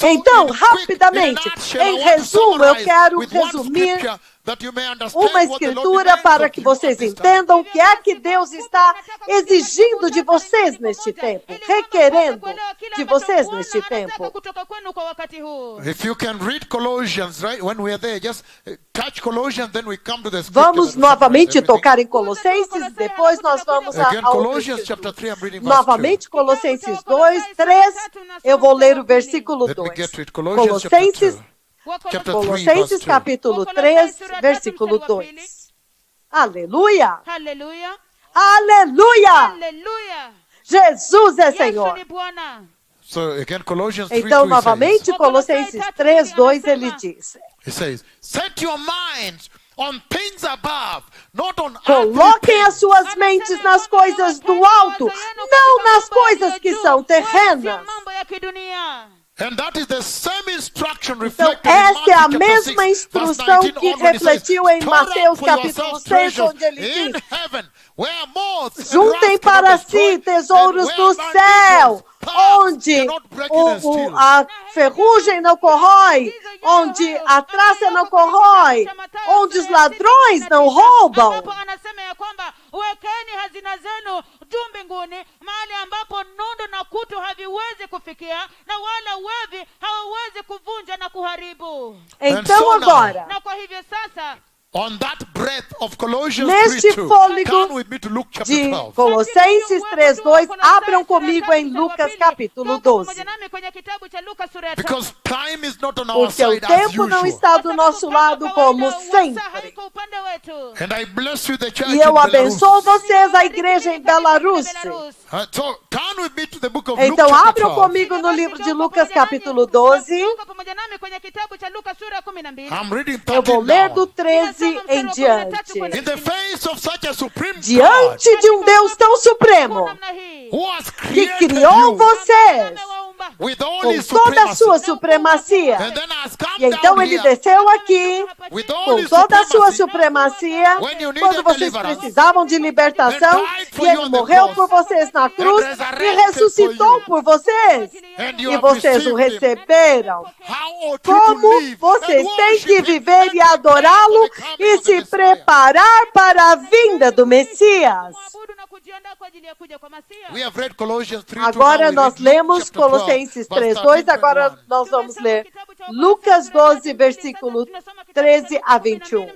Então, rapidamente, em resumo, eu quero resumir uma escritura para que vocês entendam o que é que Deus está exigindo de vocês neste tempo, requerendo de vocês neste tempo. Vamos novamente tocar em Colossenses, depois nós vamos ao novamente Colossenses 2, 3, eu vou ler o versículo 2. Colossenses capítulo 3, versículo 2. Aleluia! Aleluia! Aleluia! Aleluia! Jesus é Senhor. Então, novamente, Colossenses 3, 2, ele diz: Set your minds on things above, not on Coloquem as suas mentes nas coisas do alto, não nas coisas que são terrenas. And that is the same instruction Então, reflected in essa é a Matthew mesma chapter 6, verse instrução 19 que on, when it says, refletiu em "Store Mateus up for capítulo yourselves 6, treasures onde ele in diz: heaven, where moths and juntem rust para cannot si destroy, tesouros and no where céu, plagues onde cannot break it and steal." a ferrugem não corrói, onde a traça não corrói, onde os ladrões não roubam. Ambapo anasema ya kwamba wekeni hazina zenu juu mbinguni, mahali ambapo nundu na kutu haviwezi kufikia, na wala wevi hawawezi kuvunja na kuharibu. Então agora, Na kwa hivyo sasa, on that breath of Colossians neste 3:2, fôlego turn with me to Luke chapter de 12. Colossenses 3:2, abram comigo em Lucas capítulo 12. Because time is not on our Porque o side as tempo não usual. está do nosso lado como sempre. And I bless you, the church E in eu Belarus. abençoo vocês, a igreja em Belarus. So turn with me to the book of Então Luke chapter abram 12. comigo no livro de Lucas capítulo 12. I'm reading Eu vou 13 ler now. do 13 em diante. In the face of such a supreme God Diante de um Deus tão supremo who has que created criou you vocês with all com his toda a supremacy, sua supremacia. and then has come E então down ele here desceu aqui with all com his toda a sua supremacy, supremacia, when you needed quando vocês deliverance, precisavam de libertação, and died for e you ele on the morreu cross, por vocês na cruz and e resurrected ressuscitou for you, por vocês. and you E have vocês o received him. receberam. How ought you to Como live vocês and têm que worship him viver and e prepare adorá-lo for the coming e of the se Messiah. preparar para a vinda do Messias. We have read Colossians 3:2. Agora Now we nós read Luke lemos chapter 12, Colossenses verse 3:2, 13, agora 21. nós vamos ler Lucas 12, versículo 13 a 21.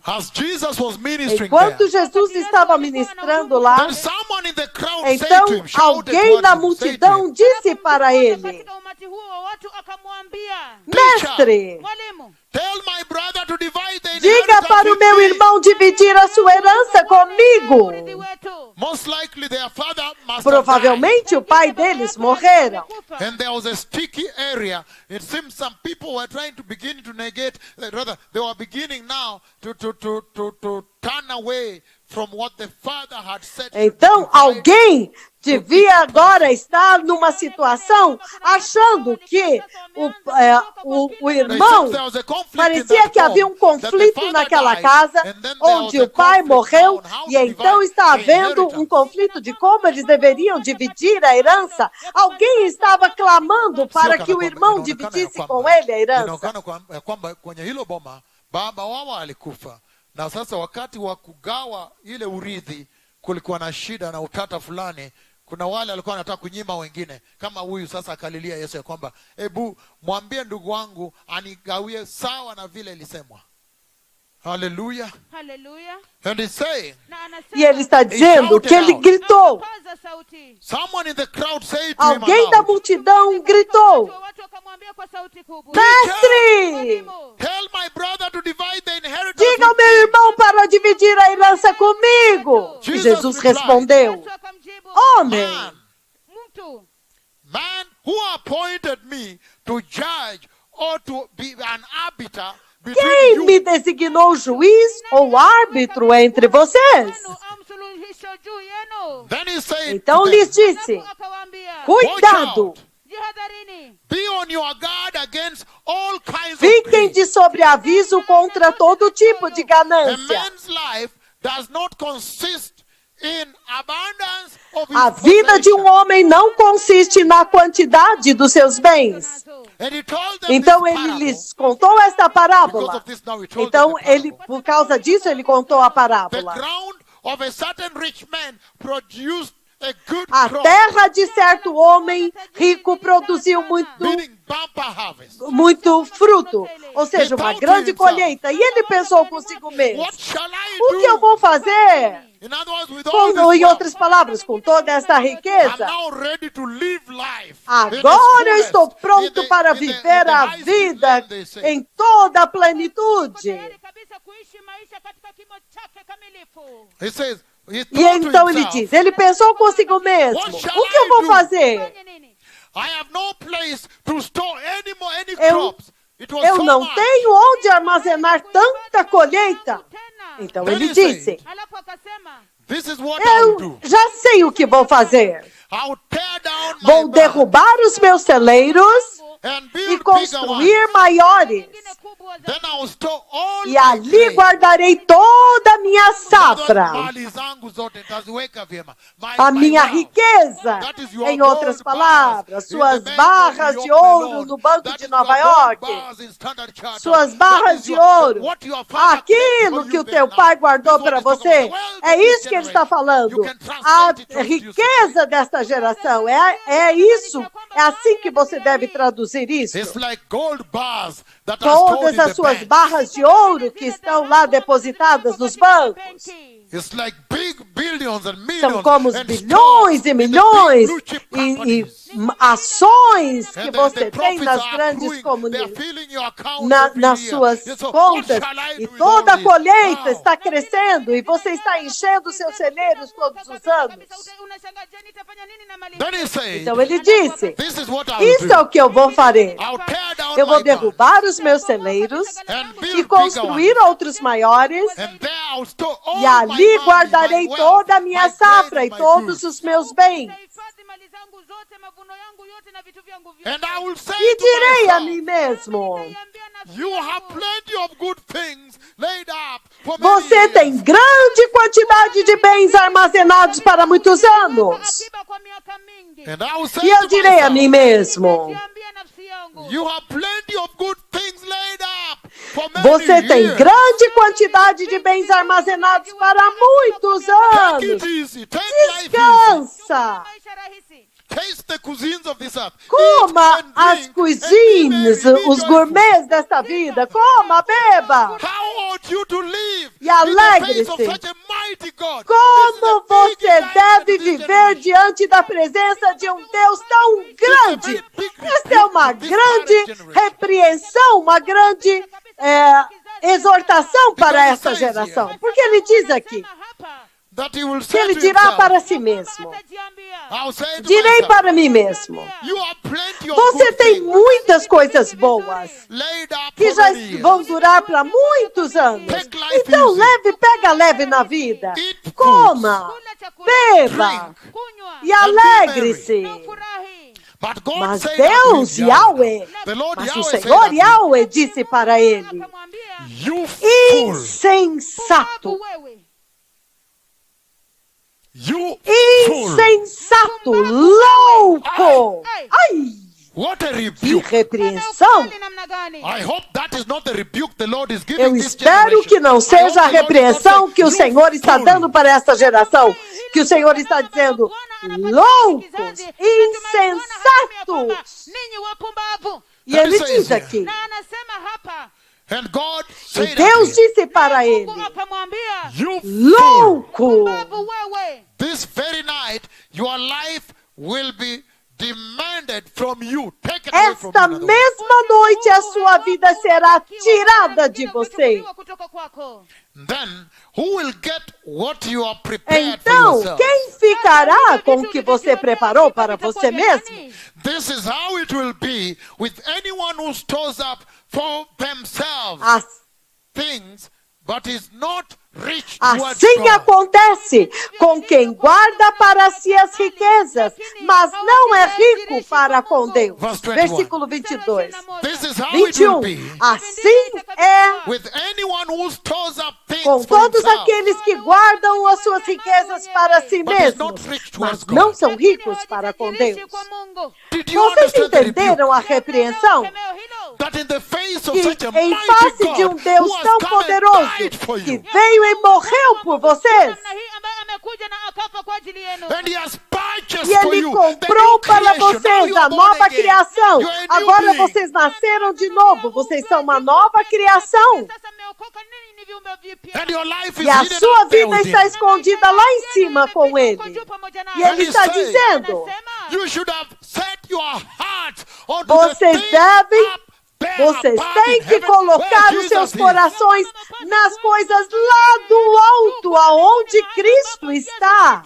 As Jesus was ministering Enquanto there, Jesus estava ministrando lá, then someone in the crowd então said to him, shouted alguém da towards him, said to multidão him, disse para ele: Mestre, "Tell my brother to divide the diga inheritance para o with meu me." irmão dividir a sua herança comigo. Most likely their father must have died. Provavelmente o pai deles morreram. And there was a sticky area. It seems some people were trying to begin to negate, rather, they were beginning now to turn away from what the father had said. Então alguém devia agora estar numa situação achando que o irmão, parecia que havia um conflito naquela casa, onde o pai morreu, e então está havendo um conflito de como eles deveriam dividir a herança. Alguém estava clamando para que o irmão dividisse com ele a herança. Inaonekana kwamba kwenye hilo boma baba wao alikufa, na sasa wakati wa kugawa ile urithi kulikuwa na shida na utata fulani. Kuna wale walikuwa wanataka kunyima wengine, kama huyu sasa akalilia Yesu ya kwamba ebu mwambie ndugu wangu anigawie sawa na vile ilisemwa. Hallelujah. Hallelujah. And he's saying, E ele está dizendo que ele gritou. someone in the crowd said to him Alguém da aloud, multidão gritou: Mestre, "Tell my brother to divide the inheritance diga ao with meu me." irmão para dividir a herança comigo. E Jesus respondeu: Homem, Man who appointed me to judge or to be an arbiter between quem you. me designou juiz ou árbitro entre vocês? Then he said, Então to lhes them, disse: "Watch Cuidado, out. Be on your guard against all kinds of fiquem greed. de sobreaviso contra todo tipo de A ganância. man's life does not consist in abundance of his A vida de um possessions." homem não consiste na quantidade dos seus bens. And he told them Então this ele parable. lhes contou esta Because parábola. of this now he told Então them the ele, parable. por causa disso, ele contou a The parábola. ground of a certain rich man produced a good A crop, terra de certo homem rico produziu meaning bumper harvest. muito fruto, ou seja, uma grande colheita. E ele pensou consigo mesmo: What shall I o que eu do? vou fazer? In other words, with all Em this outras palavras, com toda esta I'm riqueza, now ready to live life. agora eu estou pronto para viver a vida em toda a plenitude. He says, he E thought to então ele himself, diz, ele pensou consigo mesmo: o que eu vou fazer? I have no place to store any Eu crops Eu não tenho onde armazenar tanta colheita. Então ele disse, eu já sei o que vou fazer. Vou derrubar os meus celeiros e construir maiores. E ali guardarei toda a minha safra, a minha riqueza. Em outras palavras, suas barras de ouro no Banco de Nova York, suas barras de ouro, aquilo que o teu pai guardou para você, é isso que ele está falando. A riqueza desta geração, é isso, é assim que você deve traduzir isso. Todas as suas barras de ouro que estão lá depositadas nos bancos. São como os bilhões e milhões e ações que você tem nas grandes comunidades, nas suas contas, e toda a colheita está crescendo e você está enchendo seus celeiros todos os anos. Então ele disse, isso é o que eu vou fazer. Eu vou derrubar os meus celeiros e construir outros maiores, e ali guardarei toda a minha safra e todos os meus bens. E direi a mim mesmo, você tem grande quantidade de bens armazenados para muitos anos. E eu direi a mim mesmo, você tem grande quantidade de bens armazenados para muitos anos. Descansa. Coma as cuisines, os gourmets desta vida. Coma, beba. E alegre-se. Como você deve viver diante da presença de um Deus tão grande? Esta é uma grande repreensão, uma grande exortação para essa geração. Porque ele diz aqui que ele dirá para si mesmo, direi para mim mesmo, você tem muitas coisas boas que já vão durar para muitos anos. Então pega leve na vida, coma, beba e alegre-se. Mas Deus, Yahweh, mas o Senhor Yahweh disse para ele, insensato, insensato, louco. Ai! Que repreensão! Eu espero que não seja a repreensão que o Senhor está dando para esta geração. Que o Senhor está dizendo, loucos, insensatos. E ele diz aqui, e Deus disse para ele, louco, this very night your life will be demanded from you. Esta mesma noite a sua vida será tirada de você. Then, who will get what you are prepared então, for quem ficará com o que você preparou para você mesmo? This is how it will be with anyone who stores up for themselves things, but is not rich towards assim God. Acontece com quem guarda para si as riquezas, mas não é rico para com Deus. Versículo 22. 21. Assim é With anyone who stores up things com for todos himself, aqueles que guardam as suas riquezas para si mesmos, mas não são ricos para com Deus. Did you Vocês understand the rebuke? entenderam a repreensão? That in the face of Que such a em mighty face de um God Deus who has tão come and poderoso, died for que you, veio e morreu por vocês, and he has purchased e for Ele you the comprou new para creation. Now vocês you a are born nova again. criação. You are a new Agora being. vocês nasceram de novo, vocês são uma nova criação. And your life is E a hidden sua up there vida with está him. escondida lá em cima com Ele. E And Ele he's está saying, dizendo, you should have set your heart onto vocês the things devem, up there vocês above têm in que heaven, colocar where os seus Jesus is. corações nas coisas lá do alto, aonde Cristo está.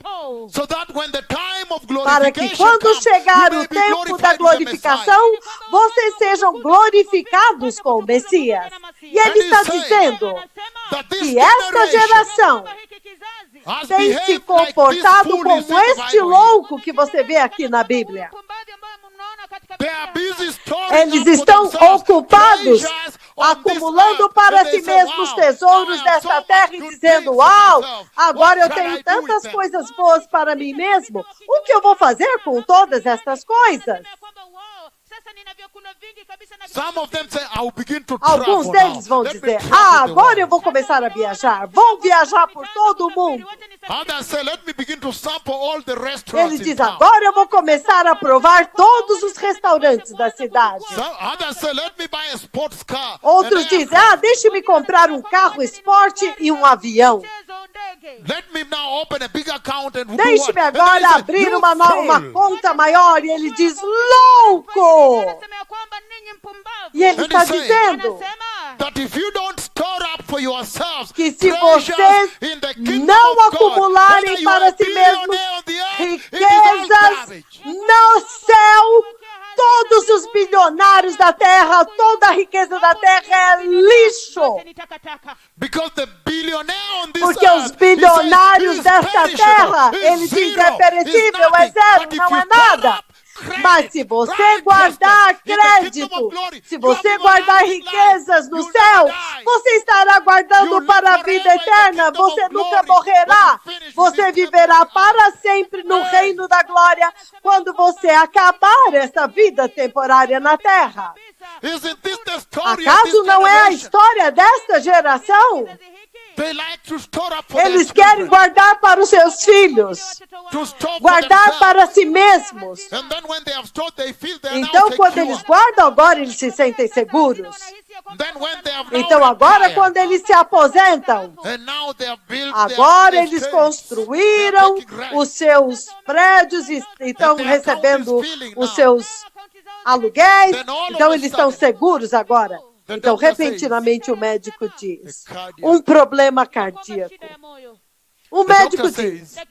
restou. So that when the time of Para que glorification quando comes, chegar you o may be tempo da glorified with the glorificação, Messiah. vocês sejam glorificados com o Messias. E ele está dizendo That this que esta geração has tem se behaved like this comportado fool como is in the este Bible. louco que você vê aqui na Bíblia. They are busy storing Eles up for estão themselves ocupados, treasures on acumulando this para earth. si And they say, mesmos "Wow, tesouros I have desta so terra much e good dizendo, things for uau, myself. agora eu What shall tenho I do tantas with them?" coisas boas para mim mesmo. O que eu vou fazer com todas estas coisas? Some of them say, "I'll begin to Alguns travel deles now. vão Let me dizer, travel the agora eu world." vou começar a viajar. Vou viajar por todo o mundo. Others say, "Let me begin to sample all the restaurants Ele in diz, town." agora eu vou começar a provar todos os restaurantes da cidade. Others say, "Let me buy a sports car." Outros and dizem, aircraft. deixe-me comprar um carro esporte e um avião. Let me now open a big account and do Deixe-me what? And agora they say, abrir "You uma fool." conta maior. E ele diz, louco! E ele And está he's saying dizendo that if you don't store up for yourselves que se treasures vocês in the kingdom não of God, acumularem whether you para are si mesmos billionaire on the earth, it is all riquezas garbage. no céu, todos os bilionários da terra, toda a riqueza da terra é lixo. Because the billionaire on this Porque earth, os bilionários he says, desta "Is perishable, terra, is ele diz, zero, é is perecível, é nothing." zero, But if não you é store nada. up credit, Mas se você righteousness guardar in the kingdom crédito, of glory, se you você have guardar everlasting riquezas life. no You céu, never die. você estará guardando You live para a vida forever in the eterna. kingdom of Você nunca glory. morrerá. When you finish Você with this viverá temporary para sempre no Hey. reino da glória quando você acabar essa vida temporária na terra. Isn't this the story of Acaso this não é a generation? história desta geração? They like to store up for Eles their querem children, guardar para os seus filhos, to store for guardar themselves. para si mesmos. And then when they have stored, they feel they are Então, now quando secure. eles guardam agora, eles se sentem seguros. Then when they have now Então, agora, retired, quando eles se aposentam, and now they have built agora their eles estates, construíram they are taking rent. os seus prédios e estão their account recebendo is filling os now. seus aluguéis. Then all of Então, a eles estão sudden, seguros agora. the Então, doctor repentinamente, o médico diz, A cardiac- um problema cardíaco. O The médico doctor diz, says,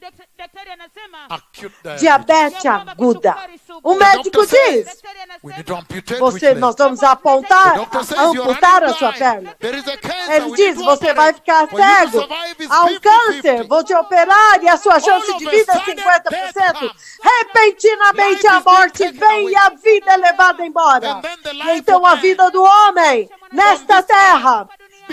acute diabetes. diabetes aguda. O The médico doctor says, diz, we need to amputate você, which nós leg. vamos apontar, The doctor says, you're amputar a running sua blind. perna. There is a cancer. Ele We diz, need to você vai operate. ficar For you to cego. survive is Há um 50-50. câncer, vou te operar e a sua chance All de of a vida é sudden, 50%. death comes. Repentinamente Life a is being morte taken vem away. e a vida é levada embora. And then the E life então of a man vida do homem nesta terra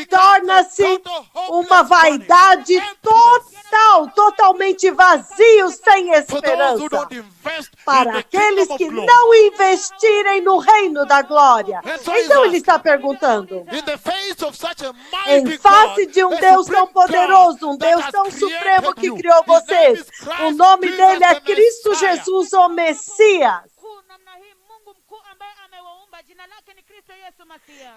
torna-se uma vaidade total, totalmente vazio, sem For those who esperança. don't invest in Para the aqueles kingdom que of glory. não investirem no reino da glória. Então ele está perguntando, In the face of such a em mighty face God, de um a Deus supreme tão poderoso, um God that Deus has tão created supremo que you. criou His name vocês. is Christ O nome Jesus, dele é the Cristo Messiah. Jesus, o Messias.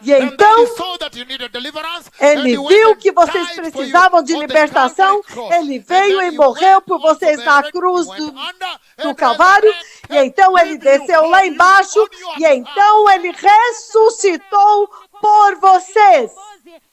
E And then então he saw that you needed deliverance, and ele he went viu and que vocês died for you precisavam de on the libertação. Calvary cross. Ele And veio then e he morreu went por on vocês to na the cruz went under do and Calvário. E então ele desceu lá embaixo. E então ele ressuscitou por vocês.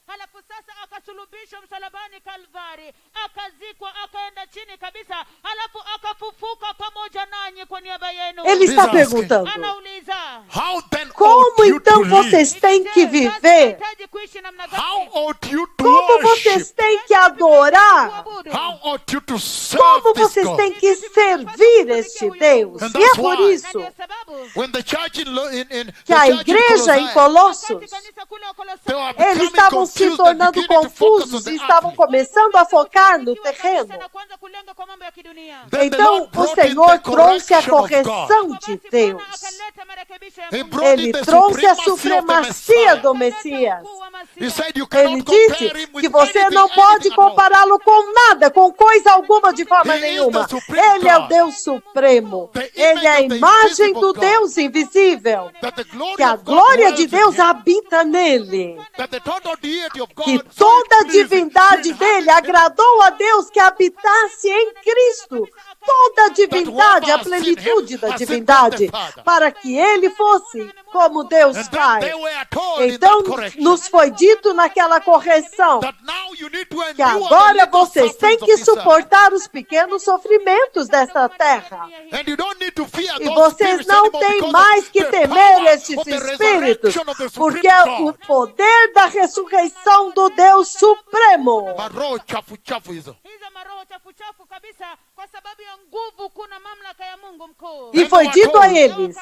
Halafu sasa akasulubishwa msalabani Kalvari, akazikwa, akaenda chini kabisa, halafu akafufuka pamoja nanyi kwa niaba yenu. Ele está He's asking, perguntando, Anauliza, How then como ought you então to vocês live? têm que viver? mnahitaji kuishi namna gani? How ought you to Como vocês worship? têm que adorar? Kuabudu. How ought you to serve Como this vocês God? têm que servir este Deus? And E é that's por why- isso Na ndio sababu When the church in que a igreja em Colossos, wakati kanisa kule wa Kolosai, they were eles becoming estavam se confused and tornando beginning to focus on confusos the e estavam earthly. começando a focar no terreno. na kwanza kulenga kwa mambo ya kidunia. Then the Então Lord o brought in Senhor the trouxe a correction of God. correção de Basi Bwana Deus. akaleta marekebisho ya He Mungu. brought in Ele the trouxe a supremacy of the supremacia Messiah. do Messias. Mkuu wa Masihi. He said you Ele cannot disse compare him with que você anything, não pode anything at all. compará-lo com nada, com coisa alguma de forma He is nenhuma. the supreme Ele é o God. Deus supremo. The image Ele é a of the imagem invisible do God. Deus invisível. That the glory Que a of God glória dwells de in Deus him. habita nele. That the total deity of God Que so toda a it pleased divindade him to dele inhabit him. agradou a Deus que habitasse em Cristo. Toda a divindade, a plenitude da divindade, para que ele fosse como Deus And then Pai. they were told in Então, that correction nos foi dito naquela correção that now you need to que endure the agora little vocês têm sufferings que of this earth. suportar os pequenos sofrimentos desta terra. And you don't need to fear E those vocês spirits não anymore têm because mais of que the temer power estes of the espíritos, resurrection of the porque supreme o God. poder da ressurreição do Deus Supremo. Maroho chafu chafu hizo. hizo maroho chafu kabisa, kwa sababu ya nguvu kuna mamlaka ya Mungu mkuu. E foi dito a eles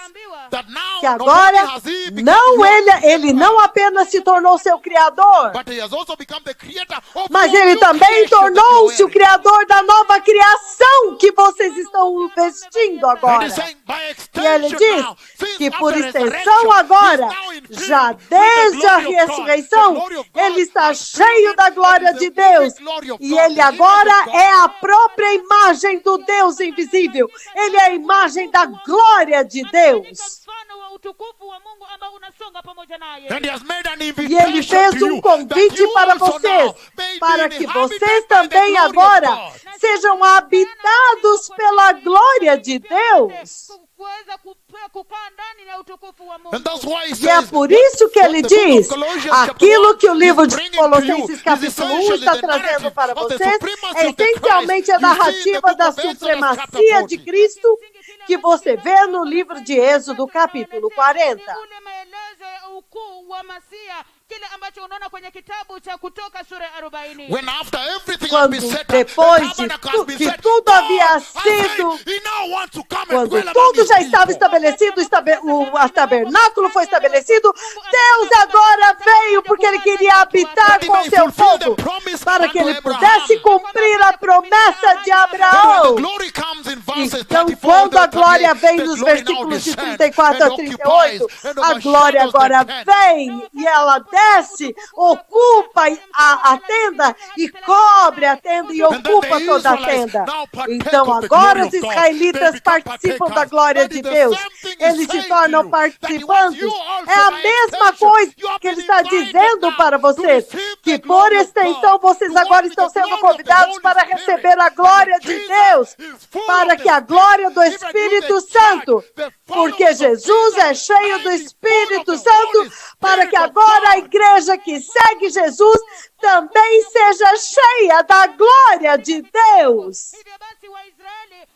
That now que not only agora has he become não your ele não apenas se tornou seu criador, but he has also become the creator of mas your ele new também creation that you tornou-se o are. criador da nova criação que vocês estão vestindo And agora. he's saying, by E ele extension diz now, since que after por resurrection, extensão agora, he's now infused já with the desde a glory of God. ressurreição, The glory of God ele está has cheio da filled glória it with de the very Deus. glory of E God, ele the image agora of God. é a própria imagem do Deus invisível. Ele é a imagem da glória de Deus. Mfano wa utukufu wa Mungu ambao unasonga pamoja naye. And he has made an E ele invitation fez to um you convite that you para also vocês, now may para be que inhabited vocês by the também glory of agora God. sejam habitados pela glória de Deus. Kuweza kukaa ndani ya utukufu wa Mungu. And that's why he E é says, por isso que what ele the book of diz, Colossians chapter aquilo 1 que o livro is de bringing to you Colossenses is capítulo 1 essentially está the trazendo narrative para of the vocês, supremacy of the essencialmente Christ. a You see in the narrativa book da of Exodus supremacia chapter de 40. Cristo que você vê no livro de Êxodo capítulo 40. Ule maelezo ya ukuu wa Masia, kile ambacho unaona kwenye kitabu cha Kutoka sura ya 40. When after everything has Quando been set up, depois the de tabernacle has been que set, tudo God havia has sido, said, he now wants to come and quando dwell among tudo his já estava people. estabelecido, o tabernáculo foi estabelecido, Deus agora veio porque ele queria habitar That he com may seu fulfill the povo, promise para que unto ele Abraham. pudesse cumprir a promessa de That when Abraão. the glory comes in verses Então, 34 quando a to glória 38, vem the nos glory now versículos de descends 34 a and 38, occupies and a glória overshadows the agora tent. vem e ela desce, ocupa a tenda e cobre a tenda e ocupa toda a tenda. Então, agora os israelitas participam da glória de Deus. Eles se tornam participantes. É a mesma coisa que ele está dizendo para vocês, que por extensão vocês agora estão sendo convidados para receber a glória de Deus, para que a glória do Espírito Santo, porque Jesus é cheio do Espírito Santo, para que agora a igreja que segue Jesus também seja cheia da glória de Deus. Hivyo basi Waisraeli